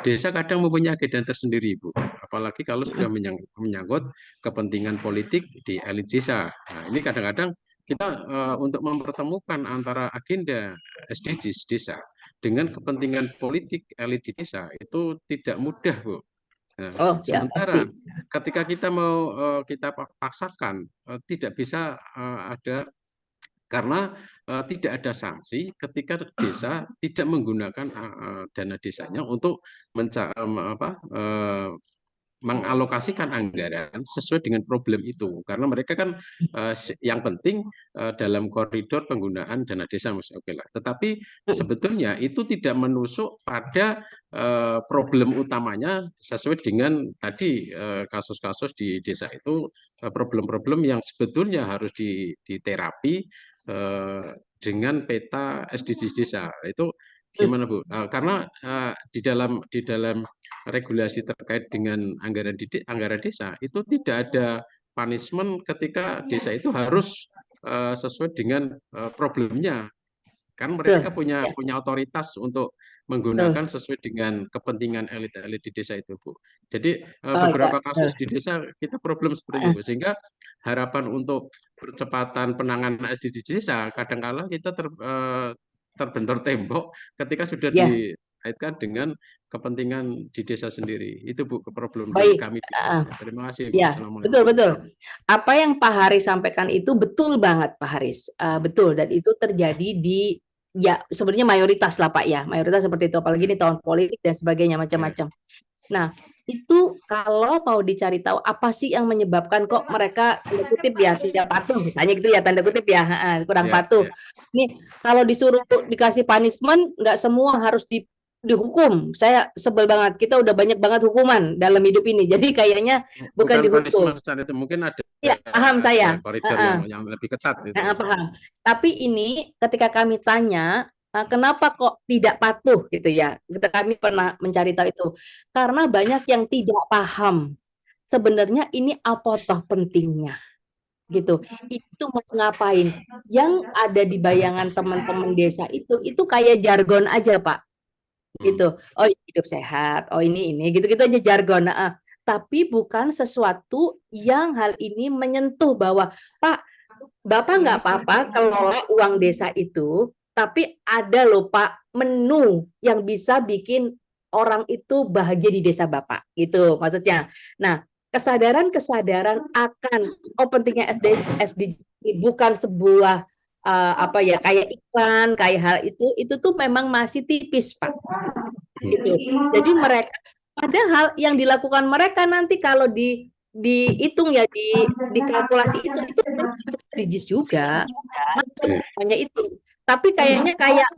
desa kadang mempunyai agenda tersendiri, Bu. Apalagi kalau sudah menyangkut kepentingan politik di elit desa. Nah, ini kadang-kadang kita untuk mempertemukan antara agenda SDGs desa dengan kepentingan politik elit di desa itu tidak mudah, Bu. Nah, sementara ketika kita mau kita paksakan tidak bisa ada Karena tidak ada sanksi ketika desa tidak menggunakan dana desanya untuk mengalokasikan anggaran sesuai dengan problem itu. Karena mereka kan yang penting dalam koridor penggunaan dana desa, Mas. Oke lah. Tetapi sebetulnya itu tidak menusuk pada problem utamanya sesuai dengan tadi kasus-kasus di desa itu, problem-problem yang sebetulnya harus diterapi dengan peta SDGs desa. Itu gimana, Bu? Karena di dalam regulasi terkait dengan anggaran desa itu tidak ada punishment ketika desa itu harus sesuai dengan problemnya. Kan mereka punya otoritas untuk menggunakan sesuai dengan kepentingan elit-elit di desa itu, Bu. Jadi beberapa kasus di desa kita problem seperti itu, sehingga harapan untuk percepatan penanganan SDGs di desa kadang-kala kita terbentur tembok ketika sudah dikaitkan dengan kepentingan di desa sendiri. Itu, Bu, problem dari kami. Terima kasih, Bu. Ya, Assalamualaikum. betul. Apa yang Pak Haris sampaikan itu betul banget, Pak Haris. Betul, dan itu terjadi di, ya sebenarnya mayoritas lah Pak ya, mayoritas seperti itu, apalagi ini tahun politik dan sebagainya macam-macam. Nah, itu kalau mau dicari tahu apa sih yang menyebabkan kok mereka tanda kutip ya tidak patuh, misalnya gitu ya, tanda kutip ya, kurang patuh. Nih, kalau disuruh dikasih punishment, nggak semua harus dihukum. Saya sebel banget. Kita udah banyak banget hukuman dalam hidup ini. Jadi kayaknya bukan dihukum. Itu mungkin ada ya, paham saya. koridor yang lebih ketat. Gitu. Paham. Tapi ini ketika kami tanya, kenapa kok tidak patuh gitu ya? Kami pernah mencari tahu itu. Karena banyak yang tidak paham. Sebenarnya ini apa toh pentingnya? Gitu. Itu mau ngapain? Yang ada di bayangan teman-teman desa itu kayak jargon aja, Pak. Gitu. Oh, hidup sehat. Oh, ini gitu-gitu aja jargon. Tapi bukan sesuatu yang hal ini menyentuh bahwa Pak, Bapak nggak apa-apa kelola uang desa itu, tapi ada loh Pak menu yang bisa bikin orang itu bahagia di desa Bapak, gitu maksudnya. Nah, kesadaran akan pentingnya SDGs bukan sebuah kayak iklan, kayak hal itu tuh memang masih tipis Pak. Gitu. Jadi mereka padahal yang dilakukan mereka nanti kalau dihitung ya dikalkulasi itu SDGs juga hanya itu, tapi kayaknya kayak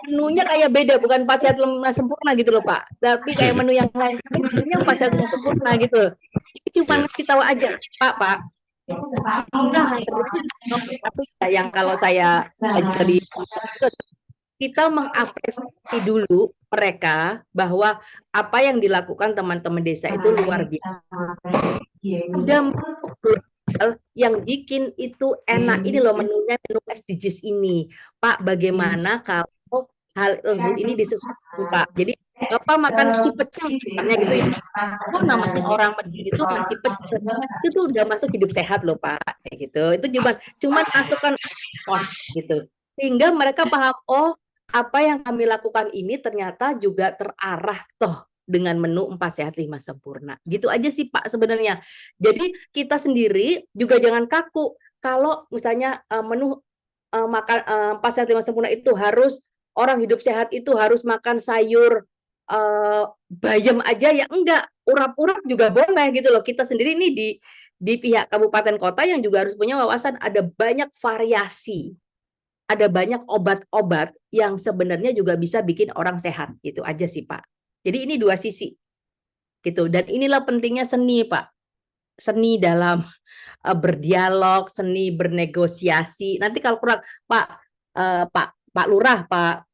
menunya kayak beda, bukan 4 sehat 5 sempurna gitu loh Pak, tapi kayak menu yang lain sebenarnya 4 sehat 5 sempurna gitu. Ini cuma ngasih tahu aja Pak yang kalau saya tadi kita mengapresiasi dulu mereka bahwa apa yang dilakukan teman-teman desa itu luar biasa. Ada yang bikin itu enak ini loh menunya, menu SDGs ini Pak. Bagaimana kalau hal ini disesuaikan Pak? Jadi Bapak makan nasi pecel misalnya gitu ya. Oh, namanya orang Medina itu nasi pecel itu udah masuk hidup sehat loh Pak. Kayak gitu. Itu cuma masukkan gitu. Sehingga mereka paham, oh apa yang kami lakukan ini ternyata juga terarah toh dengan menu 4 sehat 5 sempurna. Gitu aja sih Pak sebenarnya. Jadi kita sendiri juga jangan kaku. Kalau misalnya menu makan 4 sehat 5 sempurna itu harus orang hidup sehat itu harus makan sayur bayam aja ya, enggak. Urap-urap juga boleh gitu loh. Kita sendiri ini di pihak kabupaten kota yang juga harus punya wawasan, ada banyak variasi. Ada banyak obat-obat yang sebenarnya juga bisa bikin orang sehat. Gitu aja sih Pak. Jadi ini dua sisi, gitu. Dan inilah pentingnya seni, Pak. Seni dalam berdialog, seni bernegosiasi. Nanti kalau kurang, Pak Lurah, Pak,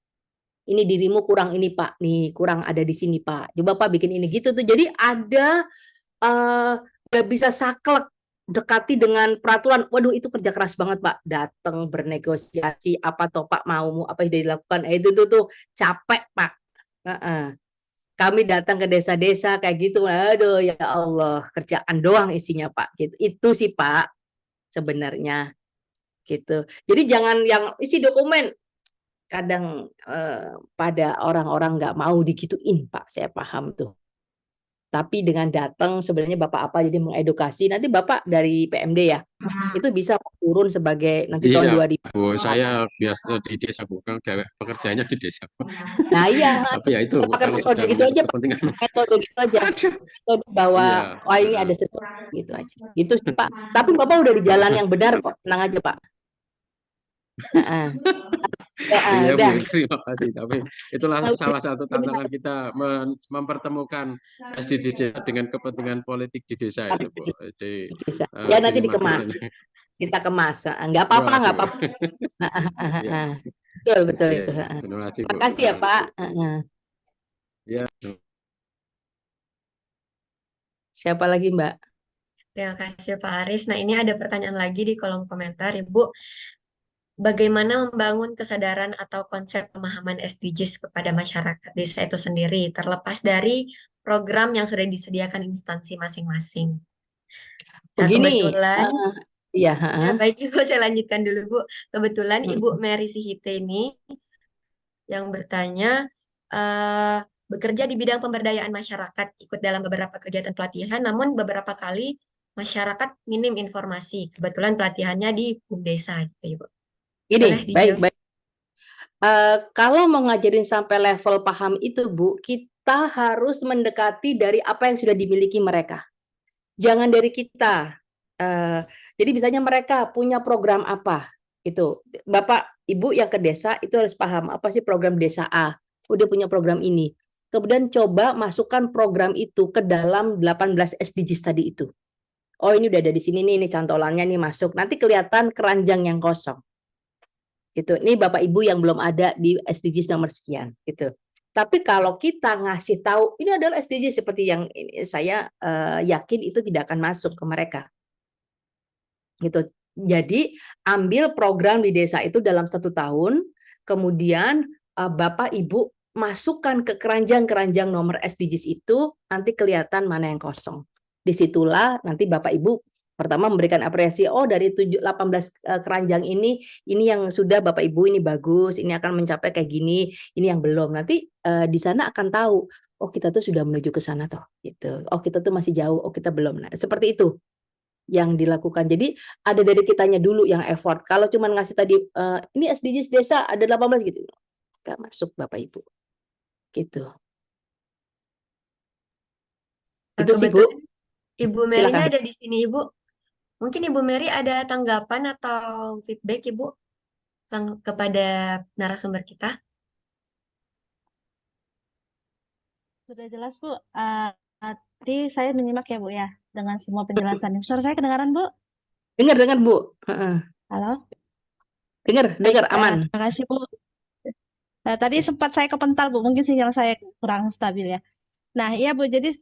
ini dirimu kurang ini, Pak. Nih kurang ada di sini, Pak. Coba Pak bikin ini gitu tuh. Jadi ada nggak bisa saklek dekati dengan peraturan. Waduh itu kerja keras banget Pak. Datang bernegosiasi apa toh Pak mau apa yang dilakukan. Itu tuh capek Pak. Kami datang ke desa-desa kayak gitu, aduh ya Allah, kerjaan doang isinya Pak. Gitu. Itu sih Pak sebenarnya, gitu. Jadi jangan yang isi dokumen, kadang pada orang-orang nggak mau digituin Pak. Saya paham tuh. Tapi dengan datang sebenarnya Bapak apa, jadi mengedukasi. Nanti Bapak dari PMD ya, itu bisa turun sebagai nanti tahun Iya, 2000. Bu, saya biasa di desa, Bu, kan pekerjaannya di desa, Bu. Nah iya, Tapi ya itu, Bu, pakai kalau metode sudah gitu menyangkut aja, Pak. kepentingan. Metode gitu aja. Metode bahwa Iya, wah ini ada sesuatu gitu aja. Gitu sih Pak. Tapi Bapak udah di jalan yang benar kok. Tenang aja Pak. Heeh. Iya, Bu, Udah. terima kasih. Tapi itulah Nah, salah satu tantangan kita mempertemukan SDGs dengan kepentingan politik di desa itu, Bu. Jadi, bisa. Ya nanti terima dikemas. kasih. Kita kemas. Terima Nggak apa-apa, kasih, nggak Bu. apa-apa. Iya, Betul, betul iya, itu. terima kasih, Bu. Terima kasih ya Pak. Ya. Siapa lagi Mbak? Terima kasih Pak Aris. Nah, ini ada pertanyaan lagi di kolom komentar, Ibu. Bagaimana membangun kesadaran atau konsep pemahaman SDGs kepada masyarakat desa itu sendiri, terlepas dari program yang sudah disediakan instansi masing-masing. Nah, Begini, kebetulan, iya, ya baik Ibu, saya lanjutkan dulu Bu. Kebetulan Ibu Mary Sihite ini yang bertanya, bekerja di bidang pemberdayaan masyarakat, ikut dalam beberapa kegiatan pelatihan, namun beberapa kali masyarakat minim informasi. Kebetulan pelatihannya di Bumdesa, gitu Ibu. Boleh Ini baik, dijawab? baik. Kalau mau ngajarin sampai level paham itu, Bu, kita harus mendekati dari apa yang sudah dimiliki mereka. Jangan dari kita. Jadi misalnya mereka punya program apa, itu. Bapak, Ibu yang ke desa itu harus paham apa sih program desa A. Udah punya program ini. Kemudian coba masukkan program itu ke dalam 18 SDGs tadi itu. Oh ini udah ada di sini nih, ini cantolannya nih masuk. Nanti kelihatan keranjang yang kosong. Gitu. Ini Bapak Ibu yang belum ada di SDGs nomor sekian gitu. Tapi kalau kita ngasih tahu ini adalah SDGs seperti yang ini, saya yakin itu tidak akan masuk ke mereka. Gitu. Jadi ambil program di desa itu dalam 1 tahun, kemudian Bapak Ibu masukkan ke keranjang-keranjang nomor SDGs itu, nanti kelihatan mana yang kosong. Disitulah nanti Bapak Ibu pertama memberikan apresiasi, oh dari 18 keranjang ini yang sudah Bapak Ibu ini bagus, ini akan mencapai kayak gini, ini yang belum. Nanti di sana akan tahu, oh kita tuh sudah menuju ke sana toh, gitu. Oh kita tuh masih jauh, oh kita belum. Nah, seperti itu yang dilakukan. Jadi ada dari kitanya dulu yang effort. Kalau cuma ngasih tadi ini SDGs desa ada 18 gitu, nggak masuk Bapak Ibu. Gitu. Itu sih Bu. Ibu Mary-nya Silakan. ada di sini Ibu. Mungkin Ibu Mary ada tanggapan atau feedback Ibu kepada narasumber kita? Sudah jelas Bu. Tadi saya menyimak ya Bu ya dengan semua penjelasannya. Suara saya kedengaran Bu? Dengar Bu. Halo. Dengar aman. Terima kasih Bu. Nah, tadi sempat saya kepental Bu, mungkin sinyal saya kurang stabil ya. Nah iya Bu, jadi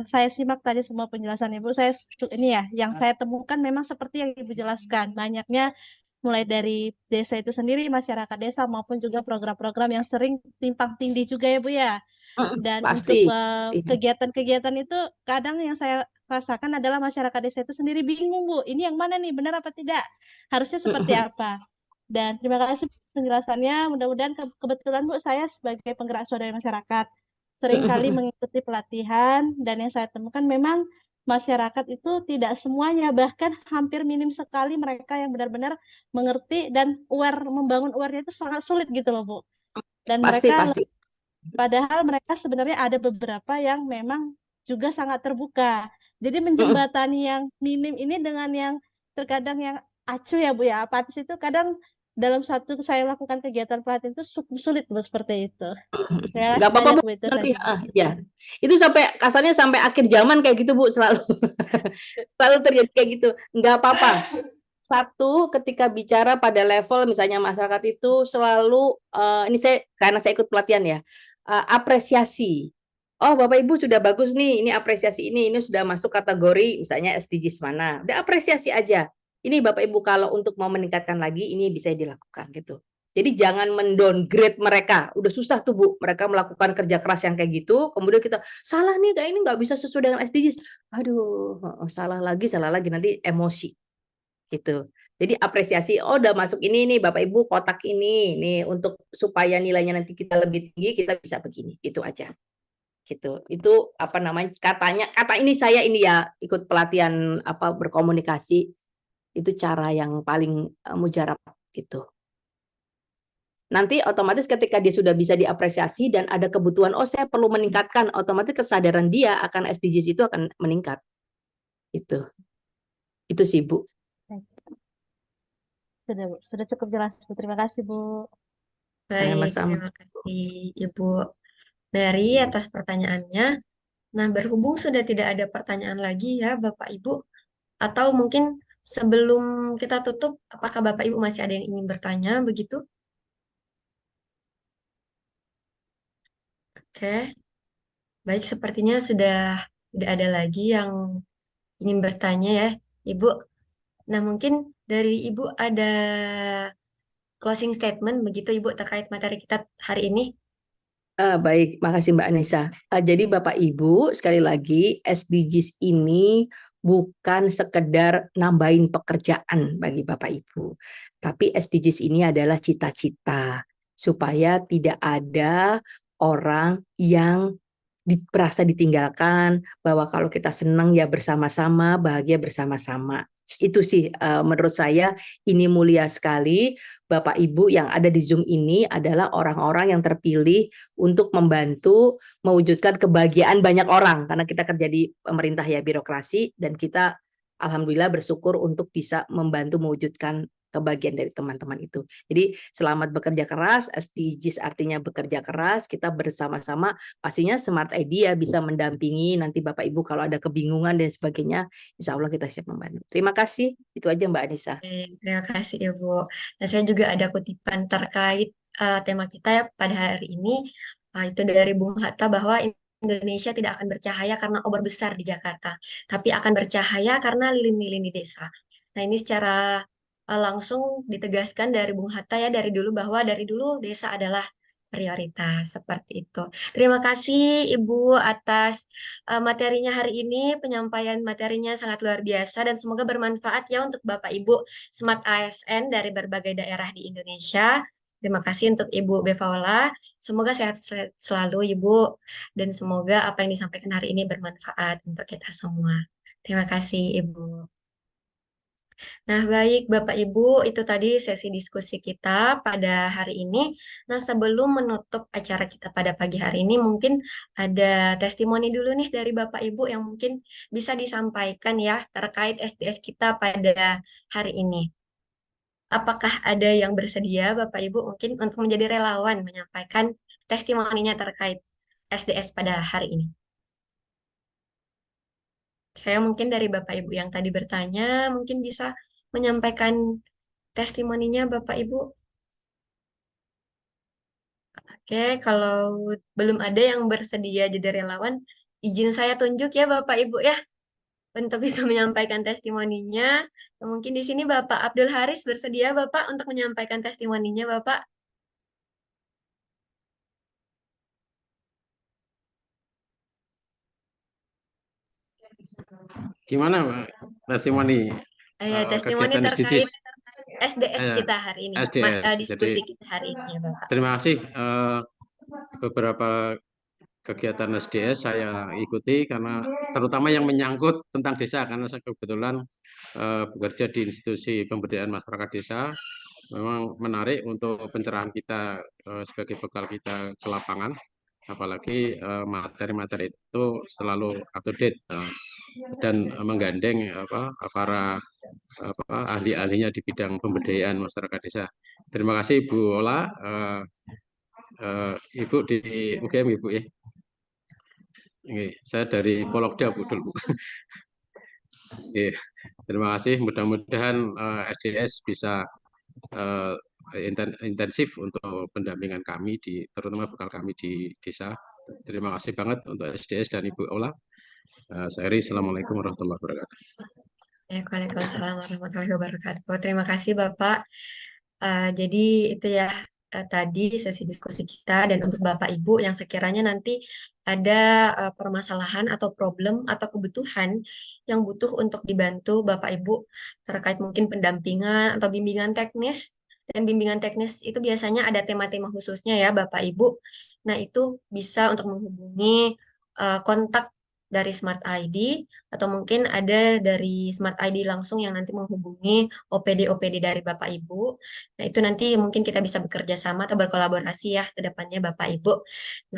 saya simak tadi semua penjelasan Ibu. Ini ya, yang saya temukan memang seperti yang Ibu jelaskan. Banyaknya mulai dari desa itu sendiri, masyarakat desa maupun juga program-program yang sering timpang tindih juga ya Bu ya. Dan Pasti. untuk kegiatan-kegiatan itu kadang yang saya rasakan adalah masyarakat desa itu sendiri bingung Bu, ini yang mana nih, benar apa tidak? Harusnya seperti apa? Dan terima kasih penjelasannya. Mudah-mudahan kebetulan Bu, saya sebagai penggerak swadaya masyarakat seringkali mengikuti pelatihan, dan yang saya temukan memang masyarakat itu tidak semuanya, bahkan hampir minim sekali mereka yang benar-benar mengerti dan membangun awareness itu sangat sulit gitu loh Bu. Dan Pasti. Padahal mereka sebenarnya ada beberapa yang memang juga sangat terbuka. Jadi menjembatani yang minim ini dengan yang terkadang yang acuh ya Bu ya, apatis itu kadang dalam saya lakukan kegiatan pelatihan itu sulit Bu seperti itu. Nggak apa-apa Bu, nanti ya. Itu sampai kasarnya sampai akhir zaman kayak gitu Bu, selalu terjadi kayak gitu. Nggak apa-apa. Satu, ketika bicara pada level misalnya masyarakat itu selalu ini karena saya ikut pelatihan ya, apresiasi. Oh Bapak Ibu sudah bagus nih, ini apresiasi ini sudah masuk kategori misalnya SDGs mana. Udah apresiasi aja. Ini Bapak Ibu kalau untuk mau meningkatkan lagi ini bisa dilakukan gitu. Jadi jangan mendowngrade mereka. Udah susah tuh Bu, mereka melakukan kerja keras yang kayak gitu, kemudian kita salah nih, kayak ini nggak bisa sesuai dengan SDGs. Aduh, salah lagi nanti emosi. Gitu. Jadi apresiasi, oh udah masuk ini nih Bapak Ibu kotak ini nih untuk supaya nilainya nanti kita lebih tinggi kita bisa begini, itu aja. gitu. Itu apa namanya, kata ini saya ini ya ikut pelatihan apa berkomunikasi, itu cara yang paling mujarab gitu. Nanti otomatis ketika dia sudah bisa diapresiasi dan ada kebutuhan, oh saya perlu meningkatkan, otomatis kesadaran dia akan SDGs itu akan meningkat. Itu sih Bu. Sudah cukup jelas, Bu. Terima kasih, Bu. Baik, Sama-sama. terima kasih Ibu Mary atas pertanyaannya. Nah, berhubung sudah tidak ada pertanyaan lagi ya Bapak Ibu, atau mungkin sebelum kita tutup, apakah Bapak Ibu masih ada yang ingin bertanya begitu? Oke, baik sepertinya sudah tidak ada lagi yang ingin bertanya ya Ibu. Nah, mungkin dari Ibu ada closing statement begitu Ibu terkait materi kita hari ini. Baik, makasih Mbak Anissa. Jadi Bapak Ibu, sekali lagi SDGs ini bukan sekedar nambahin pekerjaan bagi Bapak Ibu, tapi SDGs ini adalah cita-cita supaya tidak ada orang yang merasa ditinggalkan, bahwa kalau kita senang ya bersama-sama, bahagia bersama-sama. Itu sih menurut saya ini mulia sekali. Bapak Ibu yang ada di Zoom ini adalah orang-orang yang terpilih untuk membantu mewujudkan kebahagiaan banyak orang, karena kita kerja di pemerintah ya, birokrasi, dan kita alhamdulillah bersyukur untuk bisa membantu mewujudkan kebahagiaan dari teman-teman itu. Jadi selamat bekerja keras, SDGs artinya bekerja keras, kita bersama-sama, pastinya Smart ID ya bisa mendampingi nanti Bapak Ibu kalau ada kebingungan dan sebagainya, insya Allah kita siap membantu. Terima kasih, itu aja Mbak Anissa. Terima kasih Ibu. Dan saya juga ada kutipan terkait tema kita ya pada hari ini, itu dari Bung Hatta bahwa Indonesia tidak akan bercahaya karena obor besar di Jakarta, tapi akan bercahaya karena lilin-lilin di desa. Nah ini secara langsung ditegaskan dari Bung Hatta ya dari dulu bahwa dari dulu desa adalah prioritas seperti itu. Terima kasih Ibu atas materinya hari ini, penyampaian materinya sangat luar biasa dan semoga bermanfaat ya untuk Bapak Ibu Smart ASN dari berbagai daerah di Indonesia. Terima kasih untuk Ibu Bevaola. Semoga sehat selalu Ibu dan semoga apa yang disampaikan hari ini bermanfaat untuk kita semua. Terima kasih Ibu. Nah, baik Bapak Ibu, itu tadi sesi diskusi kita pada hari ini. Nah, sebelum menutup acara kita pada pagi hari ini, mungkin ada testimoni dulu nih dari Bapak Ibu yang mungkin bisa disampaikan ya terkait SDS kita pada hari ini. Apakah ada yang bersedia Bapak Ibu mungkin untuk menjadi relawan menyampaikan testimoninya terkait SDS pada hari ini? Saya mungkin dari Bapak Ibu yang tadi bertanya, mungkin bisa menyampaikan testimoninya Bapak Ibu. Oke, kalau belum ada yang bersedia jadi relawan, izin saya tunjuk ya Bapak Ibu ya, untuk bisa menyampaikan testimoninya. Mungkin di sini Bapak Abdul Haris bersedia Bapak untuk menyampaikan testimoninya Bapak. Gimana Pak testimoni Testimoni kegiatan terkait SDGs? SDS kita hari ini, SDS. diskusi kita hari ini ya Bapak. Terima kasih. Beberapa kegiatan SDS saya ikuti karena terutama yang menyangkut tentang desa, karena saya kebetulan bekerja di institusi pemberdayaan masyarakat desa. Memang menarik untuk pencerahan kita sebagai bekal kita ke lapangan, apalagi materi-materi itu selalu up to date dan menggandeng para ahli-ahlinya di bidang pemberdayaan masyarakat desa. Terima kasih Bu Ola, Ibu di UGM Ibu ya. Saya dari Polokda Bu dulu. Terima kasih. Mudah-mudahan SDS bisa intensif untuk pendampingan kami terutama bekal kami di desa. Terima kasih banget untuk SDS dan Ibu Ola. Saya Eri, Assalamualaikum warahmatullahi wabarakatuh. Waalaikumsalam warahmatullahi wabarakatuh. Terima kasih Bapak. Jadi itu ya tadi sesi diskusi kita, dan untuk Bapak Ibu yang sekiranya nanti ada permasalahan atau problem atau kebutuhan yang butuh untuk dibantu Bapak Ibu terkait mungkin pendampingan atau bimbingan teknis, dan bimbingan teknis itu biasanya ada tema-tema khususnya ya Bapak Ibu. Nah itu bisa untuk menghubungi kontak dari Smart ID atau mungkin ada dari Smart ID langsung yang nanti menghubungi OPD-OPD dari Bapak Ibu. Nah, itu nanti mungkin kita bisa bekerja sama atau berkolaborasi ya ke depannya Bapak Ibu.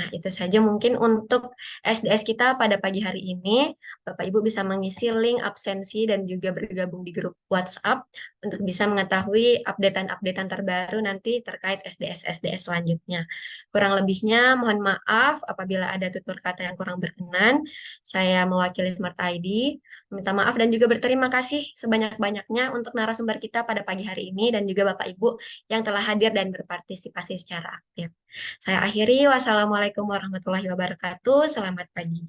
Nah, itu saja mungkin untuk SDS kita pada pagi hari ini. Bapak Ibu bisa mengisi link absensi dan juga bergabung di grup WhatsApp untuk bisa mengetahui updatean-updatean terbaru nanti terkait SDS-SDS selanjutnya. Kurang lebihnya mohon maaf apabila ada tutur kata yang kurang berkenan. Saya mewakili Smart ID, minta maaf dan juga berterima kasih sebanyak-banyaknya untuk narasumber kita pada pagi hari ini dan juga Bapak Ibu yang telah hadir dan berpartisipasi secara aktif. Saya akhiri, wassalamualaikum warahmatullahi wabarakatuh, selamat pagi.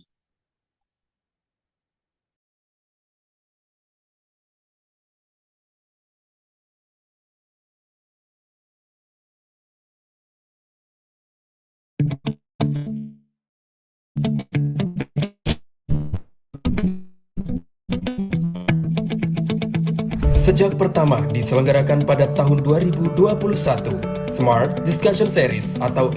Sejak pertama diselenggarakan pada tahun 2021, Smart Discussion Series atau